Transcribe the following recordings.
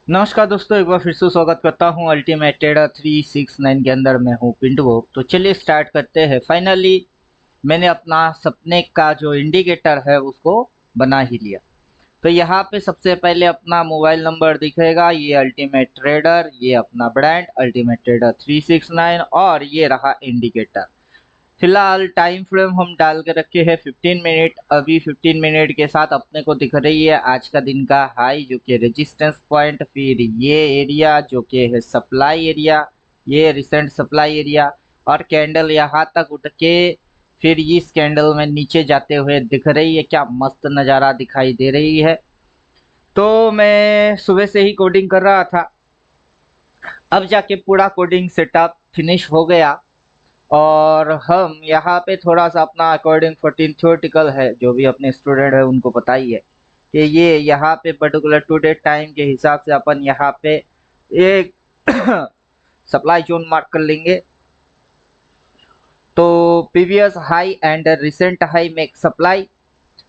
नमस्कार दोस्तों, एक बार फिर से स्वागत करता हूं अल्टीमेट ट्रेडर 369 के अंदर। मैं हूं पिंटू। तो चलिए स्टार्ट करते हैं। फाइनली मैंने अपना सपने का जो इंडिकेटर है उसको बना ही लिया। तो यहाँ पे सबसे पहले अपना मोबाइल नंबर दिखेगा, ये अल्टीमेट ट्रेडर, ये अपना ब्रांड अल्टीमेट ट्रेडर 369 और ये रहा इंडिकेटर। फिलहाल टाइम फ्रेम हम डाल के रखे हैं 15 मिनट। अभी 15 मिनट के साथ अपने को दिख रही है आज का दिन का हाई जो कि रेजिस्टेंस पॉइंट, फिर ये एरिया जो कि है सप्लाई एरिया, ये रिसेंट सप्लाई एरिया, और कैंडल यहाँ तक उठ के फिर इस कैंडल में नीचे जाते हुए दिख रही है। क्या मस्त नज़ारा दिखाई दे रही है। तो मैं सुबह से ही कोडिंग कर रहा था, अब जाके पूरा कोडिंग सेटअप फिनिश हो गया। और हम यहाँ पे थोड़ा सा अपना अकॉर्डिंग 14 थ्योरेटिकल है, जो भी अपने स्टूडेंट है उनको पता ही है कि ये यहाँ पे पर्टिकुलर टुडे टाइम के हिसाब से अपन यहाँ पे एक सप्लाई जोन मार्क कर लेंगे। तो previous high and recent high में एक सप्लाई,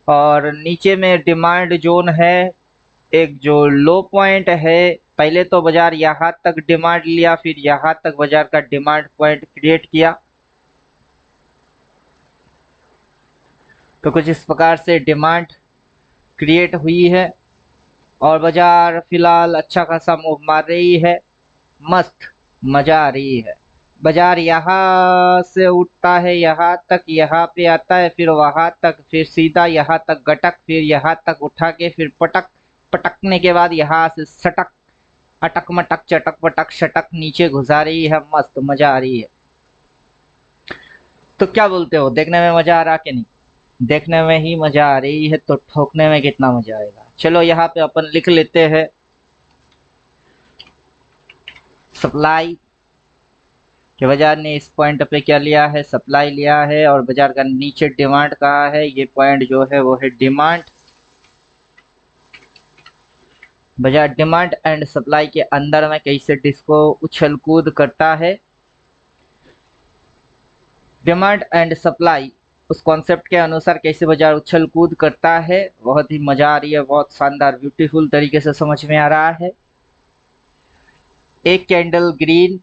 और नीचे में डिमांड जोन है, एक जो लो पॉइंट है। पहले तो बाजार यहाँ तक डिमांड लिया, फिर यहाँ तक बाजार का डिमांड पॉइंट क्रिएट किया। तो कुछ इस प्रकार से डिमांड क्रिएट हुई है और बाजार फिलहाल अच्छा खासा मूव मार रही है। मस्त मजा आ रही है। बाजार यहाँ से उठता है, यहाँ तक, यहाँ पे आता है, फिर वहां तक, फिर सीधा यहाँ तक गटक, फिर यहाँ तक उठा के फिर पटक, पटकने के बाद यहाँ से सटक, अटक मटक चटक पटक शटक नीचे घुसा रही है। मस्त मजा आ रही है। तो क्या बोलते हो, देखने में मजा आ रहा कि नहीं? देखने में ही मजा आ रही है तो ठोकने में कितना मजा आएगा। चलो यहाँ पे अपन लिख लेते हैं सप्लाई कि बाजार ने इस पॉइंट पे क्या लिया है, सप्लाई लिया है, और बाजार का नीचे डिमांड कहाँ है, ये पॉइंट जो है वो है डिमांड। बाजार डिमांड एंड सप्लाई के अंदर में कैसे डिस्को उछल कूद करता है। डिमांड एंड सप्लाई उस कॉन्सेप्ट के अनुसार कैसे बाजार उछल कूद करता है, बहुत ही मजा आ रही है। बहुत शानदार ब्यूटीफुल तरीके से समझ में आ रहा है। एक कैंडल ग्रीन,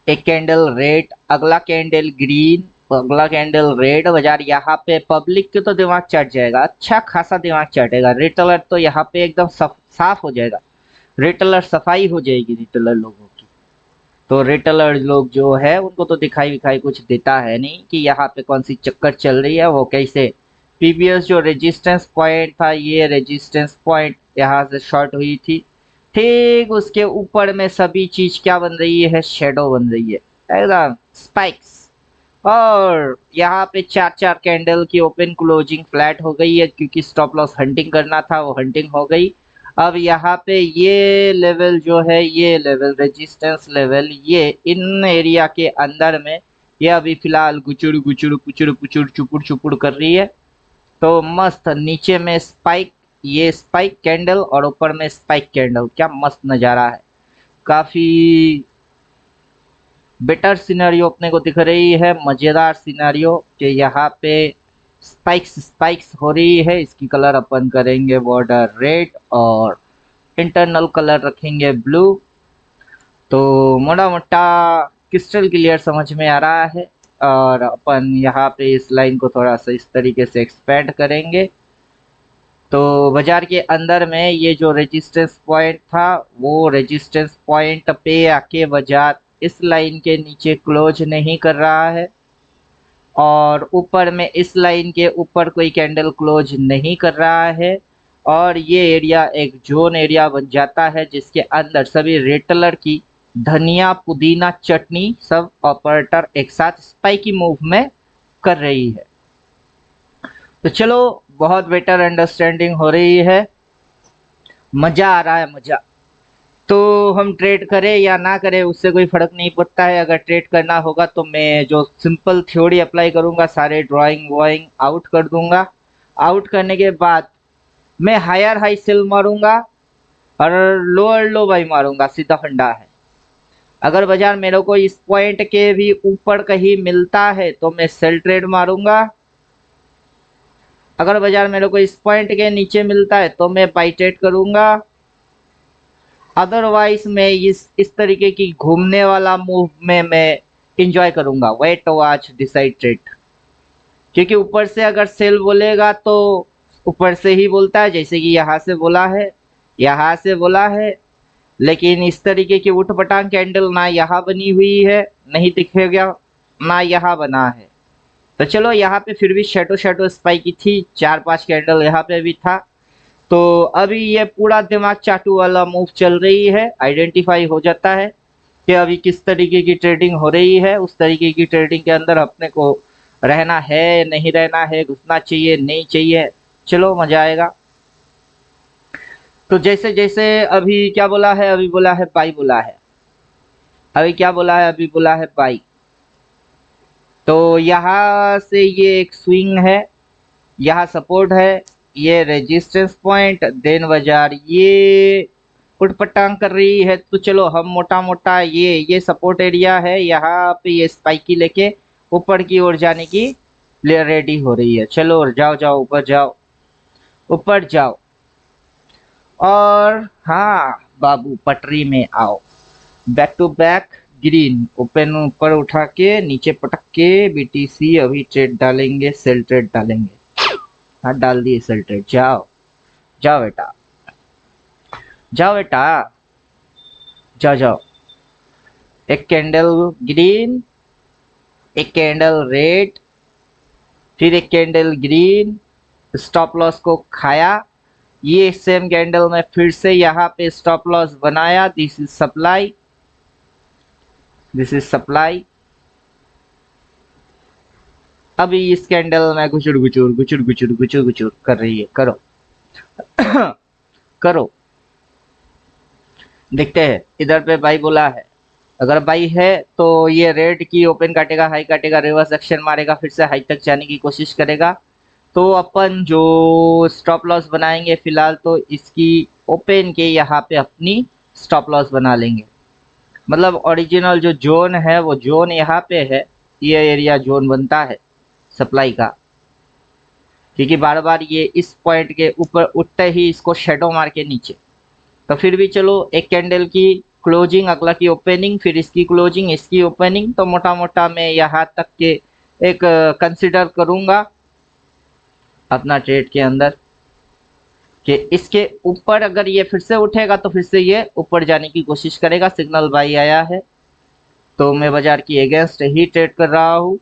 एक कैंडल रेड, अगला कैंडल ग्रीन, अगला कैंडल रेड। बाजार यहाँ पे पब्लिक के तो दिमाग चट जाएगा, अच्छा खासा दिमाग चटेगा। रिटेलर तो यहाँ पे एकदम साफ हो जाएगा, रिटेलर सफाई हो जाएगी रिटेलर लोगों की। तो रिटेलर लोग जो है उनको तो दिखाई विखाई कुछ देता है नहीं कि यहाँ पे कौन सी चक्कर चल रही है। वो कैसे प्रीवियस जो रेजिस्टेंस पॉइंट था, ये रेजिस्टेंस पॉइंट यहाँ से शॉर्ट हुई थी, ठीक उसके ऊपर में सभी चीज क्या बन रही है, शेडो बन रही है, एकदम स्पाइक्स। और यहाँ पे चार चार कैंडल की ओपन क्लोजिंग फ्लैट हो गई है, क्योंकि स्टॉप लॉस हंटिंग करना था, वो हंटिंग हो गई। अब यहाँ पे ये लेवल जो है, ये लेवल रेजिस्टेंस लेवल, ये इन एरिया के अंदर में ये अभी फिलहाल गुचुड़ गुचुड़ कुचुड़ कुचुड़ चुपुड़ चुपुड़ कर रही है। तो मस्त नीचे में स्पाइक, ये स्पाइक कैंडल और ऊपर में स्पाइक कैंडल, क्या मस्त नज़ारा है। काफी बेटर सिनेरियो अपने को दिख रही है, मजेदार सिनेरियो कि यहाँ पे स्पाइक्स स्पाइक्स हो रही है। इसकी कलर अपन करेंगे बॉर्डर रेड और इंटरनल कलर रखेंगे ब्लू। तो मोटा मोटा क्रिस्टल क्लियर समझ में आ रहा है। और अपन यहाँ पे इस लाइन को थोड़ा सा इस तरीके से एक्सपेंड करेंगे। तो बाजार के अंदर में ये जो रेजिस्टेंस पॉइंट था, वो रेजिस्टेंस पॉइंट पे आके बाजार इस लाइन के नीचे क्लोज नहीं कर रहा है, और ऊपर में इस लाइन के ऊपर कोई कैंडल क्लोज नहीं कर रहा है। और ये एरिया एक जोन एरिया बन जाता है, जिसके अंदर सभी रिटेलर की धनिया पुदीना चटनी सब ऑपरेटर एक साथ स्पाइकी मूव में कर रही है। तो चलो, बहुत बेटर अंडरस्टैंडिंग हो रही है, मजा आ रहा है मजा। तो हम ट्रेड करें या ना करें उससे कोई फर्क नहीं पड़ता है। अगर ट्रेड करना होगा तो मैं जो सिंपल थ्योरी अप्लाई करूंगा, सारे ड्राइंग वॉइंग आउट कर दूंगा। आउट करने के बाद मैं हायर हाई सेल मारूंगा और लोअर लो बाई मारूंगा, सीधा फंडा है। अगर बाजार मेरे को इस पॉइंट के भी ऊपर कहीं मिलता है तो मैं सेल ट्रेड मारूंगा। अगर बाजार मेरे को इस पॉइंट के नीचे मिलता है तो मैं बाई ट्रेड करूंगा। अदरवाइज मैं इस तरीके की घूमने वाला मूव में मैं इंजॉय करूंगा। वेट वॉच डिसाइड ट्रेड, क्योंकि ऊपर से अगर सेल बोलेगा तो ऊपर से ही बोलता है, जैसे कि यहाँ से बोला है, यहाँ से बोला है। लेकिन इस तरीके की उठ पटांग कैंडल ना यहाँ बनी हुई है, नहीं दिखेगा, ना यहाँ बना है। तो चलो यहाँ पे फिर भी शैडो शैडो स्पाइक की थी, 4-5 कैंडल यहाँ पे भी था। तो अभी ये पूरा दिमाग चाटू वाला मूव चल रही है, आइडेंटिफाई हो जाता है कि अभी किस तरीके की ट्रेडिंग हो रही है। उस तरीके की ट्रेडिंग के अंदर अपने को रहना है, नहीं रहना है, घुसना चाहिए, नहीं चाहिए। चलो मजा आएगा। तो जैसे जैसे अभी क्या बोला है, अभी बोला है बाई बोला है, अभी क्या बोला है, अभी बोला है बाई। तो यहाँ से ये एक स्विंग है, यहाँ सपोर्ट है, ये रेजिस्टेंस पॉइंट, देन बाजार ये उठपटांग कर रही है। तो चलो हम मोटा मोटा ये सपोर्ट एरिया है, यहाँ पे ये स्पाइकी लेके ऊपर की ओर जाने की रेडी हो रही है। चलो जाओ जाओ ऊपर जाओ, ऊपर जाओ। और हाँ बाबू पटरी में आओ, back to back green open ऊपर उठा के नीचे पटक के बीटीसी अभी ट्रेड डालेंगे, सेल ट्रेड डालेंगे। हाँ डाल दिए सेल ट्रेड, जाओ जाओ बेटा, जाओ बेटा, जाओ जाओ। एक कैंडल ग्रीन, एक कैंडल रेड, फिर एक कैंडल ग्रीन, स्टॉप लॉस को खाया। ये सेम कैंडल में फिर से यहाँ पे स्टॉप लॉस बनाया। This is supply, this is supply. अभी इस कैंडल में गुचुर गुचुर गुचुर गुचुर गुचुर गुचुर कर रही है, करो करो। देखते हैं इधर पे बाई बोला है, अगर बाई है तो ये रेड की ओपन काटेगा, हाई काटेगा, रिवर्स एक्शन मारेगा, फिर से हाई तक जाने की कोशिश करेगा। तो अपन जो स्टॉप लॉस बनाएंगे फिलहाल तो इसकी ओपन के यहाँ पे अपनी स्टॉप लॉस बना लेंगे। मतलब ओरिजिनल जो जोन है वो जोन यहाँ पे है, ये एरिया जोन बनता है सप्लाई का, क्योंकि बार बार ये इस पॉइंट के ऊपर उठते ही इसको शेडो मार के नीचे। तो फिर भी चलो एक कैंडल की क्लोजिंग, अगला की ओपनिंग, फिर इसकी क्लोजिंग, इसकी ओपनिंग, तो मोटा मोटा मैं यहाँ तक के एक कंसिडर करूंगा अपना ट्रेड के अंदर कि इसके ऊपर अगर ये फिर से उठेगा तो फिर से ये ऊपर जाने की कोशिश करेगा। सिग्नल बाई आया है तो मैं बाजार की अगेंस्ट ही ट्रेड कर रहा हूँ,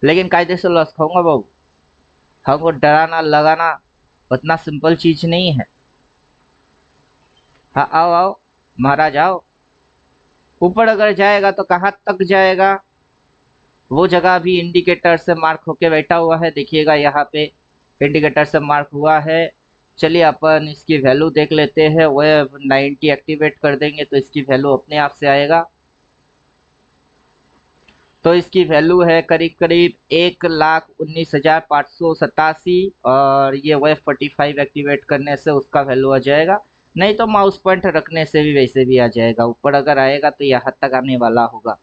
लेकिन कायदे से लॉस खाऊंगा बाबू। हमको डराना लगाना उतना सिंपल चीज नहीं है। हाँ आओ आओ महाराज आओ। ऊपर अगर जाएगा तो कहाँ तक जाएगा, वो जगह भी इंडिकेटर से मार्क होके बैठा हुआ है। देखिएगा यहाँ पे इंडिकेटर से मार्क हुआ है। चलिए अपन इसकी वैल्यू देख लेते हैं, वह 90 एक्टिवेट कर देंगे तो इसकी वैल्यू अपने आप से आएगा। तो इसकी वैल्यू है करीब करीब 1,19,587 और ये वेव 45 एक्टिवेट करने से उसका वैल्यू आ जाएगा। नहीं तो माउस पॉइंट रखने से भी वैसे भी आ जाएगा। ऊपर अगर आएगा तो यहाँ तक आने वाला होगा।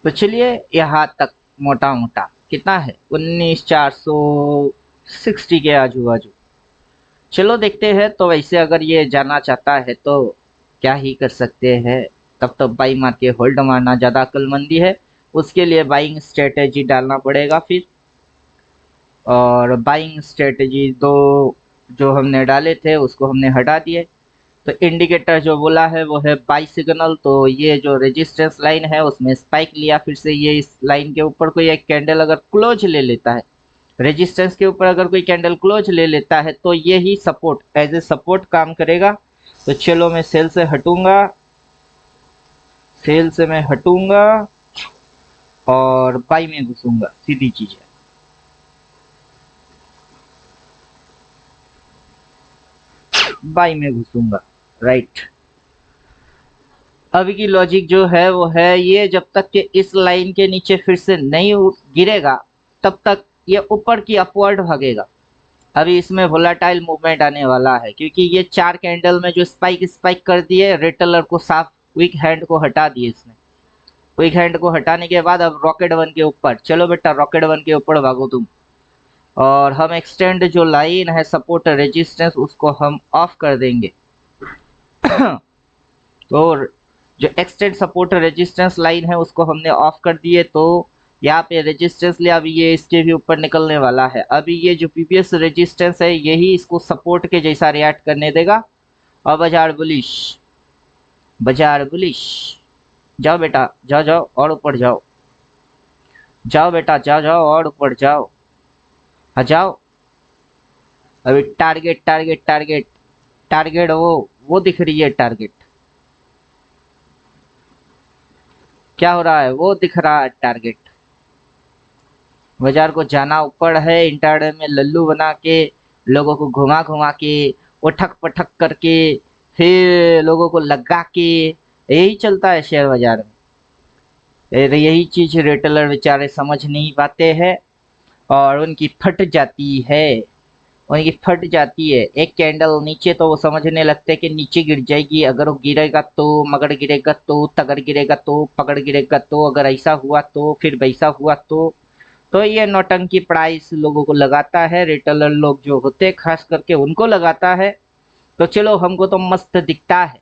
तो चलिए यहाँ तक मोटा मोटा कितना है, 19,460 के आजू बाजू। चलो देखते हैं। तो वैसे अगर ये जाना चाहता है तो क्या ही कर सकते हैं, तब तो बाई मार के होल्ड मारना ज़्यादा अक्लमंदी है। उसके लिए बाइंग स्ट्रेटेजी डालना पड़ेगा फिर। और बाइंग स्ट्रेटेजी दो जो हमने डाले थे उसको हमने हटा दिए। तो इंडिकेटर जो बोला है वो है बाई सिग्नल। तो ये जो रेजिस्टेंस लाइन है उसमें स्पाइक लिया, फिर से ये इस लाइन के ऊपर कोई एक कैंडल अगर क्लोज ले लेता है, रेजिस्टेंस के ऊपर अगर कोई कैंडल क्लोज ले लेता है तो ये ही सपोर्ट एज ए सपोर्ट काम करेगा। तो चलो मैं सेल से हटूंगा, सेल से मैं हटूंगा और बाई में घुसूंगा, सीधी चीज है। बाई में घुसूंगा, राइट। अभी की लॉजिक जो है वो है ये जब तक कि इस लाइन के नीचे फिर से नहीं गिरेगा तब तक ये ऊपर की अपवर्ड भागेगा। अभी इसमें वोलाटाइल मूवमेंट आने वाला है क्योंकि ये 4 कैंडल में जो स्पाइक स्पाइक कर दिए, रिटेलर को साफ वीक हैंड को हटा दिए इसने। वीक हैंड को हटाने के बाद अब रॉकेट वन के ऊपर, चलो बेटा रॉकेट वन के ऊपर भागो तुम। और हम एक्सटेंड जो लाइन है सपोर्ट रेजिस्टेंस उसको हम ऑफ कर देंगे। तो जो एक्सटेंड सपोर्ट रेजिस्टेंस लाइन है उसको हमने ऑफ कर दिए, तो यहाँ पे रेजिस्टेंस लिया, अभी ये इसके भी ऊपर निकलने वाला है। अभी ये जो पीपीएस रेजिस्टेंस है यही इसको सपोर्ट के जैसा रिएक्ट करने देगा और बाजार बुलिश, बाजार बुलिश। जाओ बेटा जाओ जाओ और ऊपर जाओ, जाओ बेटा जाओ जाओ और ऊपर जाओ, हाँ जाओ। अभी टारगेट टारगेट टारगेट टारगेट वो दिख रही है टारगेट, क्या हो रहा है वो दिख रहा है टारगेट। बाजार को जाना ऊपर है, इंटरडे में लल्लू बना के लोगों को घुमा घुमा के उठक पटक करके फिर लोगों को लगा के, यही चलता है शेयर बाजार में। यही चीज रिटेलर बेचारे समझ नहीं पाते हैं और उनकी फट जाती है, उनकी फट जाती है। एक कैंडल नीचे तो वो समझने लगते हैं कि नीचे गिर जाएगी, अगर वो गिरेगा तो, मगर गिरेगा तो, तगड़ गिरेगा तो, पकड़ गिरेगा तो, अगर ऐसा हुआ तो, फिर वैसा हुआ तो ये नौटंकी प्राइस लोगों को लगाता है, रिटेलर लोग जो होते हैं खास करके उनको लगाता है। तो चलो हमको तो मस्त दिखता है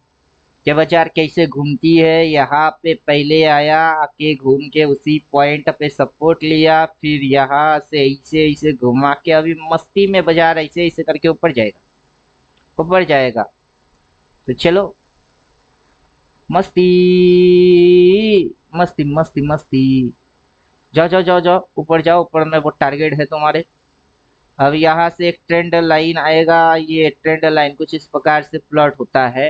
कि बाजार कैसे घूमती है। यहाँ पे पहले आया, आके घूम के उसी पॉइंट पे सपोर्ट लिया, फिर यहाँ से ऐसे ऐसे घुमा के अभी मस्ती में बाजार ऐसे ऐसे करके ऊपर जाएगा, ऊपर जाएगा। तो चलो मस्ती मस्ती मस्ती मस्ती, जाओ जाओ जाओ जाओ ऊपर जाओ, ऊपर में वो टारगेट है तुम्हारे। अब यहाँ से एक ट्रेंड लाइन आएगा, ये ट्रेंड लाइन कुछ इस प्रकार से प्लॉट होता है।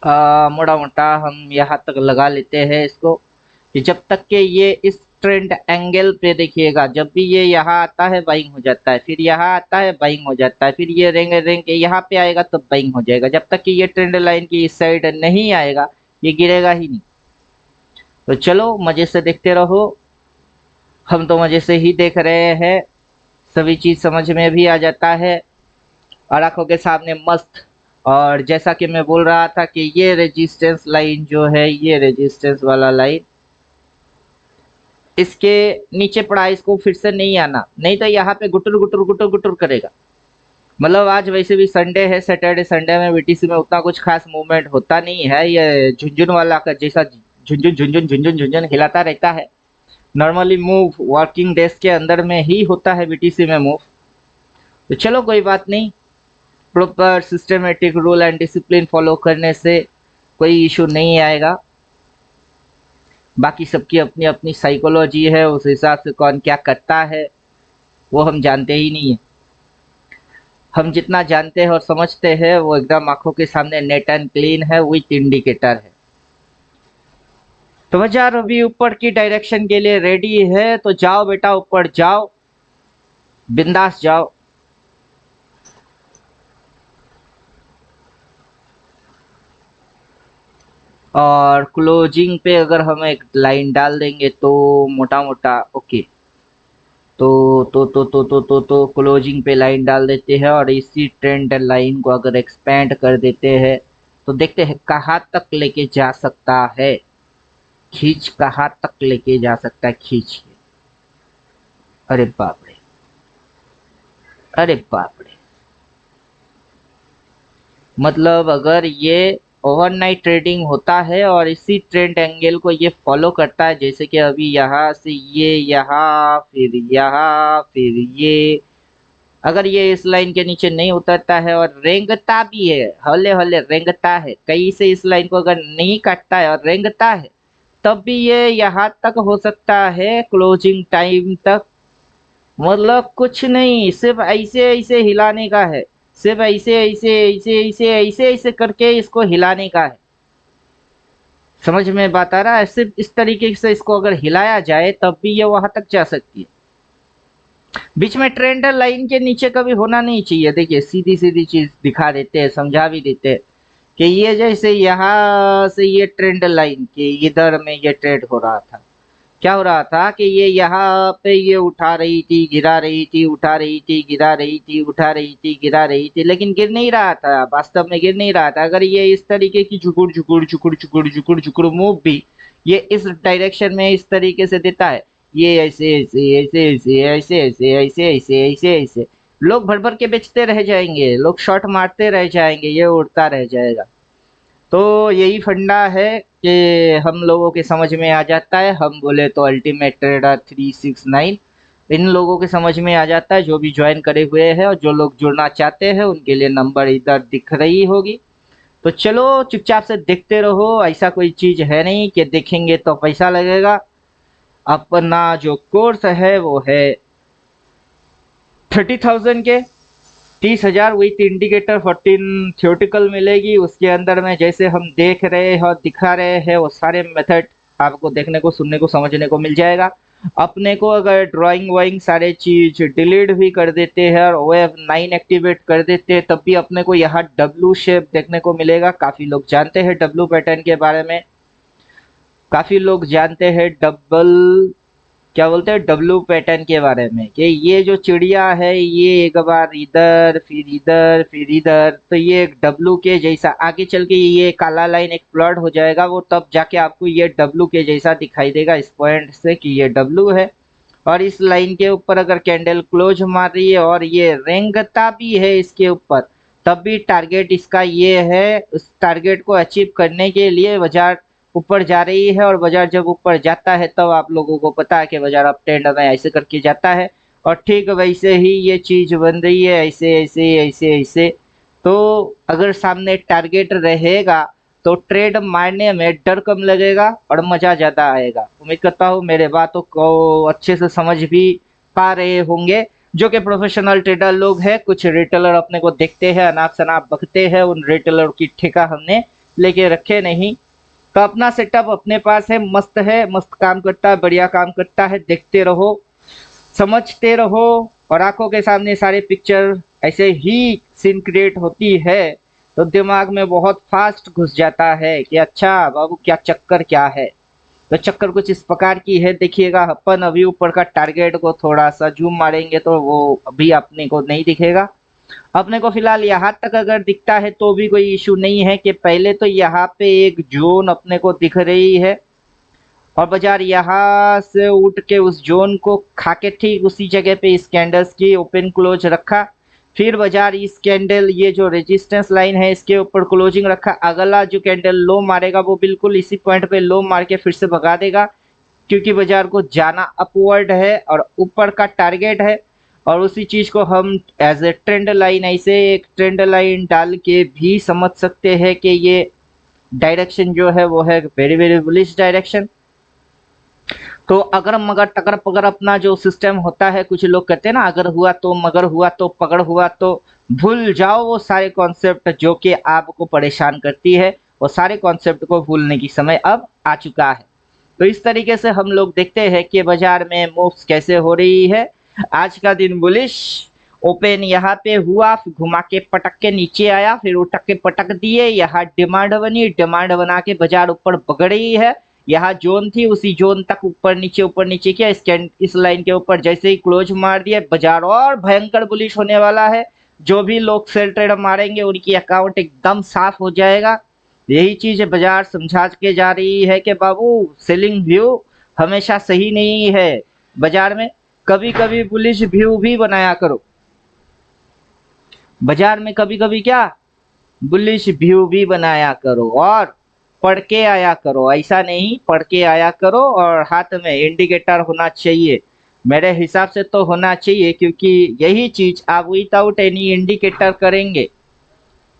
मोटा मोटा हम यहाँ तक लगा लेते हैं इसको कि जब तक के ये इस ट्रेंड एंगल पे देखिएगा, जब भी ये यहाँ आता है बाइंग हो जाता है, फिर यहाँ आता है बाइंग हो जाता है, फिर ये रेंग रेंग के यहाँ पे आएगा तो बाइंग हो जाएगा। जब तक कि ये ट्रेंड लाइन की इस साइड नहीं आएगा ये गिरेगा ही नहीं। तो चलो मजे से देखते रहो, हम तो मजे से ही देख रहे हैं, सभी चीज समझ में भी आ जाता है और आंखों के सामने मस्त। और जैसा कि मैं बोल रहा था कि ये रेजिस्टेंस लाइन जो है, ये रेजिस्टेंस वाला लाइन, इसके नीचे प्राइस को फिर से नहीं आना, नहीं तो यहाँ पे गुटर गुटर गुटर गुटर करेगा। मतलब आज वैसे भी संडे है, सैटरडे संडे में बीटीसी में उतना कुछ खास मूवमेंट होता नहीं है, ये झुंझुन वाला का जैसा झुंझुन झुंझुन झुंझुन झुंझुन हिलाता रहता है। नॉर्मली मूव वर्किंग डेज के अंदर में ही होता है बीटीसी में मूव। तो चलो कोई बात नहीं, proper systematic rule and discipline follow करने से कोई इशू नहीं आएगा। बाकी सबकी अपनी अपनी साइकोलॉजी है, उस हिसाब से कौन क्या करता है वो हम जानते ही नहीं है। हम जितना जानते हैं और समझते हैं वो एकदम आंखों के सामने नेट एंड क्लीन है, विथ इंडिकेटर है। तो बाजार अभी ऊपर की डायरेक्शन के लिए रेडी है, तो जाओ बेटा ऊपर जाओ, बिंदास जाओ। और क्लोजिंग पे अगर हम एक लाइन डाल देंगे तो मोटा मोटा ओके, तो क्लोजिंग पे लाइन डाल देते हैं और इसी ट्रेंड लाइन को अगर एक्सपेंड कर देते हैं तो देखते हैं कहाँ तक लेके जा सकता है, खींच कहाँ तक लेके जा सकता है खींच के। अरे बाप रे, अरे बाप रे, मतलब अगर ये ओवरनाइट ट्रेडिंग होता है और इसी ट्रेंड एंगल को ये फॉलो करता है, जैसे कि अभी यहाँ से ये यहाँ फिर ये, अगर ये इस लाइन के नीचे नहीं उतरता है और रेंगता भी है, हौले हौले रेंगता है, कहीं से इस लाइन को अगर नहीं काटता है और रेंगता है, तब भी ये यहाँ तक हो सकता है क्लोजिंग टाइम तक। मतलब कुछ नहीं, सिर्फ ऐसे ऐसे हिलाने का है, सिर्फ ऐसे ऐसे ऐसे ऐसे ऐसे ऐसे करके इसको हिलाने का है। समझ में बात आ रहा है? सिर्फ इस तरीके से इसको अगर हिलाया जाए तब भी ये वहां तक जा सकती है। बीच में ट्रेंड लाइन के नीचे कभी होना नहीं चाहिए। देखिए सीधी सीधी चीज दिखा देते हैं, समझा भी देते हैं कि ये जैसे यहाँ से ये ट्रेंड लाइन के इधर में ये ट्रेड हो रहा था, क्या हो रहा था कि ये यहाँ पे ये उठा रही थी, गिरा रही थी, उठा रही थी, गिरा रही थी, उठा रही थी, गिरा रही थी, लेकिन गिर नहीं रहा था, वास्तव में गिर नहीं रहा था। अगर ये इस तरीके की झुकुड़ झुकुड़ झुकुड़ झुकुड़ झुकुड़ झुकुड़ मूव भी ये इस डायरेक्शन में इस तरीके से देता है, ये ऐसे ऐसे ऐसे ऐसे ऐसे ऐसे ऐसे ऐसे ऐसे ऐसे लोग भर भर के बेचते रह जाएंगे, लोग शॉर्ट मारते रह जाएंगे, ये उड़ता रह जाएगा। तो यही फंडा है कि हम लोगों के समझ में आ जाता है। हम बोले तो अल्टीमेट ट्रेडर 369 इन लोगों के समझ में आ जाता है, जो भी ज्वाइन करे हुए हैं और जो लोग जुड़ना चाहते हैं उनके लिए नंबर इधर दिख रही होगी। तो चलो चुपचाप से देखते रहो, ऐसा कोई चीज है नहीं कि देखेंगे तो पैसा लगेगा। अपना जो कोर्स है वो है 30,000 के 30,000 विथ इंडिकेटर 14 थियोटिकल मिलेगी। उसके अंदर में जैसे हम देख रहे हैं और दिखा रहे हैं वो सारे मेथड आपको देखने को, सुनने को, समझने को मिल जाएगा। अपने को अगर ड्राइंग वाइंग सारे चीज डिलीट भी कर देते हैं और वेब 9 एक्टिवेट कर देते हैं तब भी अपने को यहाँ डब्लू शेप देखने को मिलेगा। काफी लोग जानते हैं डब्लू पैटर्न के बारे में, काफी लोग जानते हैं डबल क्या बोलते हैं डब्लू पैटर्न के बारे में, कि ये जो चिड़िया है ये एक बार इधर फिर इधर फिर इधर, तो ये एक डब्लू के जैसा आगे चल के ये काला लाइन एक प्लॉट हो जाएगा, वो तब जाके आपको ये डब्लू के जैसा दिखाई देगा इस पॉइंट से कि ये डब्लू है। और इस लाइन के ऊपर अगर कैंडल क्लोज मार रही है और ये रेंगता भी है इसके ऊपर, तब भी टारगेट इसका ये है। उस टारगेट को अचीव करने के लिए बाजार ऊपर जा रही है, और बाजार जब ऊपर जाता है तब आप लोगों को पता है कि बाजार अप ट्रेंड में ऐसे करके जाता है, और ठीक वैसे ही ये चीज बन रही है, ऐसे ऐसे ऐसे ऐसे। तो अगर सामने टारगेट रहेगा तो ट्रेड मारने में डर कम लगेगा और मजा ज्यादा आएगा। उम्मीद करता हूँ मेरे बातों को अच्छे से समझ भी पा रहे होंगे। जो कि प्रोफेशनल ट्रेडर लोग हैं, कुछ रिटेलर अपने को देखते हैं, अनाप शनाप बकते हैं, उन रिटेलर की ठेका हमने लेके रखे नहीं। तो अपना सेटअप अपने पास है, मस्त काम करता है, बढ़िया काम करता है। देखते रहो, समझते रहो, और आंखों के सामने सारे पिक्चर ऐसे ही सीन क्रिएट होती है तो दिमाग में बहुत फास्ट घुस जाता है कि अच्छा बाबू क्या चक्कर क्या है। तो चक्कर कुछ इस प्रकार की है, देखिएगा। अपन अभी ऊपर का टारगेट को थोड़ा सा जूम मारेंगे तो वो अभी अपने को नहीं दिखेगा। अपने को फिलहाल यहाँ तक अगर दिखता है तो भी कोई इशू नहीं है, कि पहले तो यहाँ पे एक जोन अपने को दिख रही है और बाजार यहाँ से उठ के उस जोन को खा के ठीक उसी जगह पे इस कैंडल्स की ओपन क्लोज रखा। फिर बाजार इस कैंडल ये जो रेजिस्टेंस लाइन है इसके ऊपर क्लोजिंग रखा। अगला जो कैंडल लो मारेगा वो बिल्कुल इसी पॉइंट पे लो मार के फिर से भगा देगा, क्योंकि बाजार को जाना अपवर्ड है और ऊपर का टारगेट है। और उसी चीज को हम एज ए ट्रेंड लाइन, ऐसे एक ट्रेंड लाइन डाल के भी समझ सकते हैं कि ये डायरेक्शन जो है वो है वेरी वेरी बुलिश डायरेक्शन। तो अगर मगर टकर पगर अपना जो सिस्टम होता है, कुछ लोग कहते हैं ना अगर हुआ तो मगर हुआ तो पकड़ हुआ, तो भूल जाओ वो सारे कॉन्सेप्ट जो कि आपको परेशान करती है। वो सारे कॉन्सेप्ट को भूलने की समय अब आ चुका है। तो इस तरीके से हम लोग देखते हैं कि बाजार में मूव्स कैसे हो रही है। आज का दिन बुलिश ओपन यहाँ पे हुआ, फिर घुमा के पटक के नीचे आया, फिर उठक के पटक दिए, यहाँ डिमांड बनी, डिमांड बना के बाजार ऊपर पकड़ रही है। यहाँ जोन थी, उसी जोन तक ऊपर नीचे किया। इस लाइन के ऊपर जैसे ही क्लोज मार दिया, बाजार और भयंकर बुलिश होने वाला है। जो भी लोग सेल ट्रेड मारेंगे उनकी अकाउंट एकदम साफ हो जाएगा। यही चीज बाजार समझा के जा रही है कि बाबू सेलिंग व्यू हमेशा सही नहीं है। बाजार में कभी कभी बुलिश व्यू भी बनाया करो, बाजार में कभी कभी क्या बुलिश व्यू भी बनाया करो, और पढ़ के आया करो। ऐसा नहीं, पढ़ के आया करो और हाथ में इंडिकेटर होना चाहिए। मेरे हिसाब से तो होना चाहिए, क्योंकि यही चीज आप विदाउट एनी इंडिकेटर करेंगे,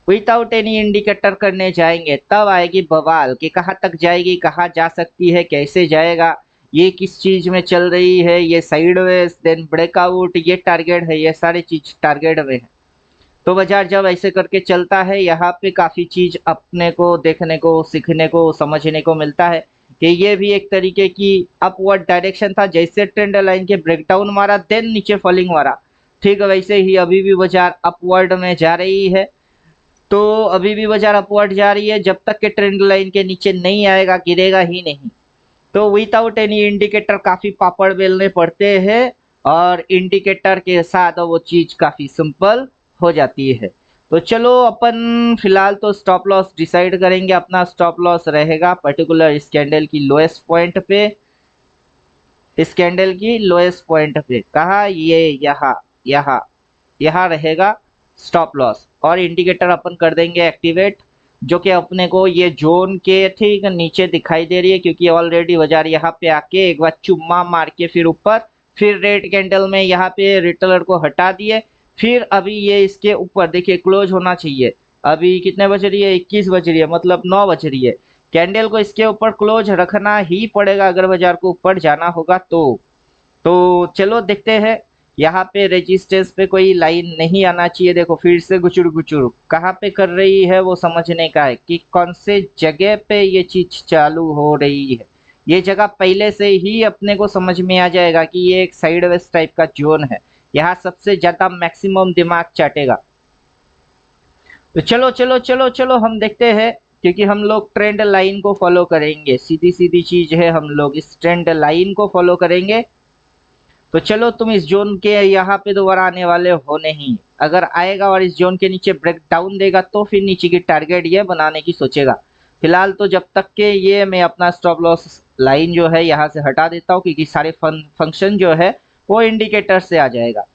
विदाउट एनी इंडिकेटर करने जाएंगे तब आएगी बवाल कि कहाँ तक जाएगी, कहाँ जा सकती है, कैसे जाएगा, ये किस चीज में चल रही है, ये साइडवेज देन ब्रेकआउट, ये टारगेट है, ये सारी चीज टारगेट में है। तो बाजार जब ऐसे करके चलता है, यहाँ पे काफी चीज अपने को देखने को, सीखने को, समझने को मिलता है कि ये भी एक तरीके की अपवर्ड डायरेक्शन था। जैसे ट्रेंड लाइन के ब्रेकडाउन मारा देन नीचे फॉलिंग मारा, ठीक वैसे ही अभी भी बाजार अपवर्ड में जा रही है। तो अभी भी बाजार अपवर्ड जा रही है, जब तक के ट्रेंड लाइन के नीचे नहीं आएगा गिरेगा ही नहीं। तो विदाउट एनी इंडिकेटर काफी पापड़ बेलने पड़ते हैं, और इंडिकेटर के साथ वो चीज काफी सिंपल हो जाती है। तो चलो अपन फिलहाल तो स्टॉप लॉस डिसाइड करेंगे। अपना स्टॉप लॉस रहेगा पर्टिकुलर इस कैंडल की लोएस्ट पॉइंट पे इस कैंडल की लोएस्ट पॉइंट पे, कहा ये यहाँ यहाँ यहाँ रहेगा स्टॉप लॉस, और इंडिकेटर अपन कर देंगे एक्टिवेट, जो कि अपने को ये जोन के ठीक नीचे दिखाई दे रही है, क्योंकि ऑलरेडी बाजार यहाँ पे आके एक बार चुम्मा मार के फिर ऊपर, फिर रेड कैंडल में यहाँ पे रिटेलर को हटा दिए, फिर अभी ये इसके ऊपर देखिए क्लोज होना चाहिए। अभी कितने बज रही है, 21 बज रही है, मतलब 9 बज रही है। कैंडल को इसके ऊपर क्लोज रखना ही पड़ेगा अगर बाजार को ऊपर जाना होगा तो चलो देखते हैं। यहाँ पे रेजिस्टेंस पे कोई लाइन नहीं आना चाहिए। देखो फिर से गुचुर गुचुर कहाँ पे कर रही है वो समझने का है कि कौन से जगह पे ये चीज चालू हो रही है। ये जगह पहले से ही अपने को समझ में आ जाएगा कि ये एक साइडवेज टाइप का जोन है, यहाँ सबसे ज्यादा मैक्सिमम दिमाग चाटेगा। तो चलो चलो चलो चलो हम देखते हैं, क्योंकि हम लोग ट्रेंड लाइन को फॉलो करेंगे, सीधी सीधी चीज है, हम लोग इस ट्रेंड लाइन को फॉलो करेंगे। तो चलो तुम इस जोन के यहाँ पे दोबारा आने वाले हो नहीं, अगर आएगा और इस जोन के नीचे ब्रेक डाउन देगा तो फिर नीचे की टारगेट ये बनाने की सोचेगा। फिलहाल तो जब तक के ये मैं अपना स्टॉप लॉस लाइन जो है यहाँ से हटा देता हूँ, क्योंकि सारे फंक्शन जो है वो इंडिकेटर से आ जाएगा।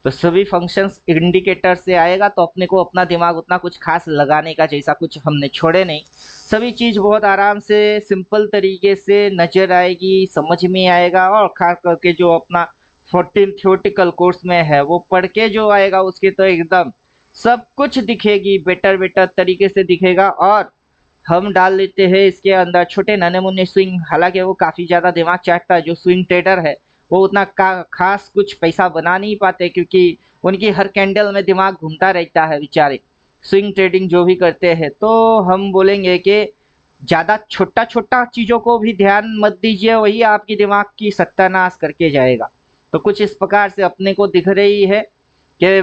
तो सभी फंक्शंस इंडिकेटर से आएगा तो अपने को अपना दिमाग उतना कुछ खास लगाने का जैसा कुछ हमने छोड़े नहीं। सभी चीज बहुत आराम से सिंपल तरीके से नजर आएगी, समझ में आएगा, और खास करके जो अपना 14 थ्योरेटिकल कोर्स में है वो पढ़ के जो आएगा उसके तो एकदम सब कुछ दिखेगी, बेटर बेटर तरीके से दिखेगा। और हम डाल लेते हैं इसके अंदर छोटे नन्हे मुन्ने स्विंग, हालांकि वो काफी ज्यादा दिमाग चाटता है। जो स्विंग ट्रेडर है वो उतना खास कुछ पैसा बना नहीं पाते, क्योंकि उनकी हर कैंडल में दिमाग घूमता रहता है बेचारे, स्विंग ट्रेडिंग जो भी करते हैं। तो हम बोलेंगे कि ज्यादा छोटा छोटा चीजों को भी ध्यान मत दीजिए, वही आपकी दिमाग की सत्यानाश करके जाएगा। तो कुछ इस प्रकार से अपने को दिख रही है कि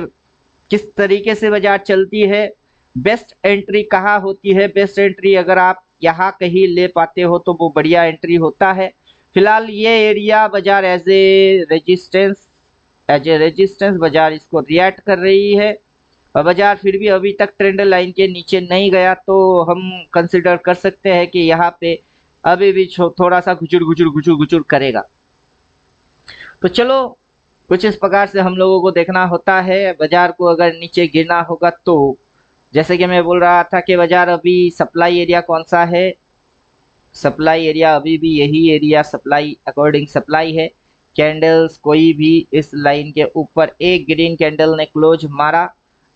किस तरीके से बाजार चलती है, बेस्ट एंट्री कहाँ होती है। बेस्ट एंट्री अगर आप यहाँ कहीं ले पाते हो तो वो बढ़िया एंट्री होता है। फिलहाल ये एरिया बाजार एज ए रेजिस्टेंस बाजार इसको रिएक्ट कर रही है, और बाजार फिर भी अभी तक ट्रेंड लाइन के नीचे नहीं गया, तो हम कंसिडर कर सकते हैं कि यहाँ पे अभी भी थोड़ा सा गुचुर गुचुर गुचुर गुचुर करेगा। तो चलो कुछ इस प्रकार से हम लोगों को देखना होता है। बाजार को अगर नीचे गिरना होगा तो जैसे कि मैं बोल रहा था कि बाजार अभी सप्लाई एरिया कौन सा है, सप्लाई एरिया अभी भी यही एरिया सप्लाई अकॉर्डिंग सप्लाई है। कैंडल्स कोई भी इस लाइन के ऊपर एक ग्रीन कैंडल ने क्लोज मारा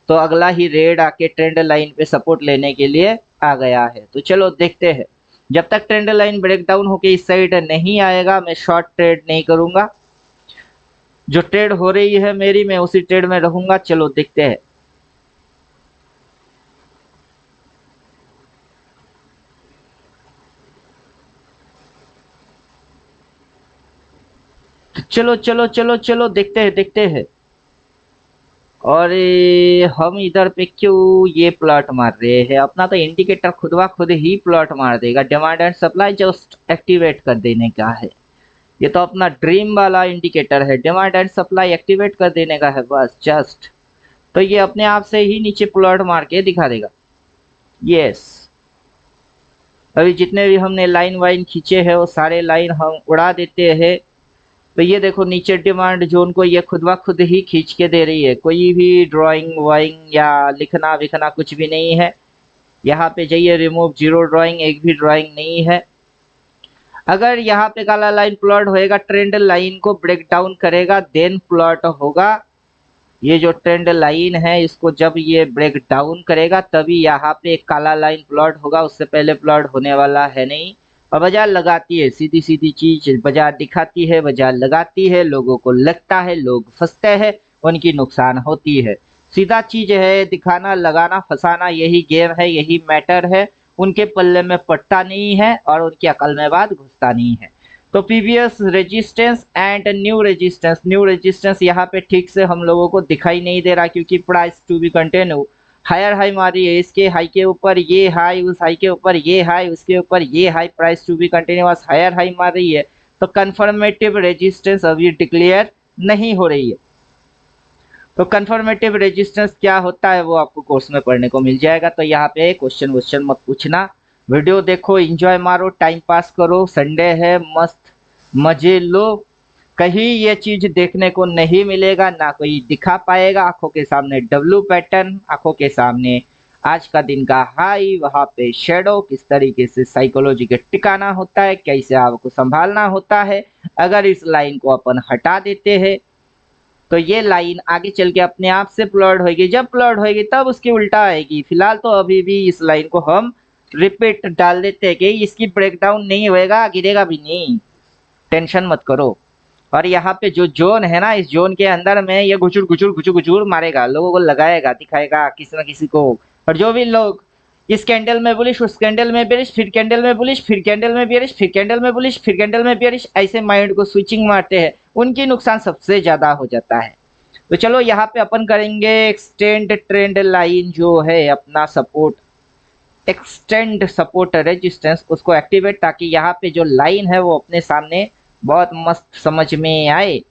तो अगला ही रेड आके ट्रेंड लाइन पे सपोर्ट लेने के लिए आ गया है। तो चलो देखते हैं, जब तक ट्रेंड लाइन ब्रेक डाउन होके इस साइड नहीं आएगा मैं शॉर्ट ट्रेड नहीं करूंगा। जो ट्रेड हो रही है मेरी, मैं उसी ट्रेड में रहूंगा। चलो देखते हैं। चलो चलो चलो चलो देखते हैं देखते हैं। और हम इधर पे क्यों ये प्लॉट मार रहे हैं, अपना तो इंडिकेटर खुद ब खुद ही प्लॉट मार देगा। Demand and supply just activate कर देने का है, ये तो अपना ड्रीम वाला इंडिकेटर है, डिमांड एंड सप्लाई एक्टिवेट कर देने का है बस जस्ट। तो ये अपने आप से ही नीचे प्लॉट मार के दिखा देगा। यस, अभी जितने भी हमने लाइन वाइन खींचे हैं वो सारे लाइन हम उड़ा देते हैं। तो ये देखो नीचे डिमांड जोन को ये खुद ब खुद ही खींच के दे रही है, कोई भी ड्राइंग वाइंग या लिखना विखना कुछ भी नहीं है। यहाँ पे जाइए, रिमूव जीरो ड्राइंग, एक भी ड्राइंग नहीं है। अगर यहाँ पे काला लाइन प्लॉट होएगा, ट्रेंड लाइन को ब्रेक डाउन करेगा देन प्लॉट होगा। ये जो ट्रेंड लाइन है इसको जब ये ब्रेक डाउन करेगा तभी यहाँ पे एक काला लाइन प्लॉट होगा, उससे पहले प्लॉट होने वाला है नहीं। और बाजार लगाती है सीधी सीधी चीज, बाजार दिखाती है, बाजार लगाती है, लोगों को लगता है, लोग फंसते हैं, उनकी नुकसान होती है। सीधा चीज है, दिखाना लगाना फंसाना, यही गेम है, यही मैटर है। उनके पल्ले में पट्टा नहीं है और उनकी अकल में बात घुसता नहीं है। तो previous resistance and new resistance यहाँ पे ठीक से हम लोगों को दिखाई नहीं दे रहा, क्योंकि price to be continue higher high मारी है, इसके हाई के ऊपर ये हाई, उस हाई के ऊपर ये हाई, उसके ऊपर ये high, price to be continuous higher high मार रही है। तो कंफर्मेटिव रेजिस्टेंस अभी डिक्लेयर नहीं हो रही है। तो कंफर्मेटिव रेजिस्टेंस क्या होता है वो आपको कोर्स में पढ़ने को मिल जाएगा। तो यहाँ पे क्वेश्चन मत पूछना, वीडियो देखो, एंजॉय मारो, टाइम पास करो, संडे है, मस्त मजे लो। कहीं ये चीज देखने को नहीं मिलेगा, ना कोई दिखा पाएगा। आंखों के सामने डब्लू पैटर्न, आंखों के सामने आज का दिन का हाई, वहां पे शेडो, किस तरीके से साइकोलॉजी के टिकाना होता है, कैसे आपको संभालना होता है। अगर इस लाइन को अपन हटा देते हैं तो ये लाइन आगे चल के अपने आप से प्लॉट होगी। जब प्लॉट होगी तब उसकी उल्टा आएगी। फिलहाल तो अभी भी इस लाइन को हम रिपीट डाल देते हैं कि इसकी ब्रेकडाउन नहीं होएगा, गिरेगा भी नहीं, टेंशन मत करो। और यहाँ पे जो जोन है ना, इस जोन के अंदर में ये गुचुर गुचुर गुचुर गुचुर मारेगा, लोगों को लगाएगा, दिखाएगा किसी न किसी को। और जो भी लोग इस कैंडल में बुलिश, उस कैंडल में बेरिश, फिर कैंडल में बुलिश, फिर कैंडल में बेरिश, फिर कैंडल में बुलिश, फिर कैंडल में बेरिश, ऐसे माइंड को स्विचिंग मारते हैं, उनकी नुकसान सबसे ज्यादा हो जाता है। तो चलो यहाँ पे अपन करेंगे एक्सटेंड ट्रेंड लाइन, जो है अपना सपोर्ट, एक्सटेंड सपोर्ट रेजिस्टेंस, उसको एक्टिवेट, ताकि यहाँ पे जो लाइन है वो अपने सामने बहुत मस्त समझ में आए,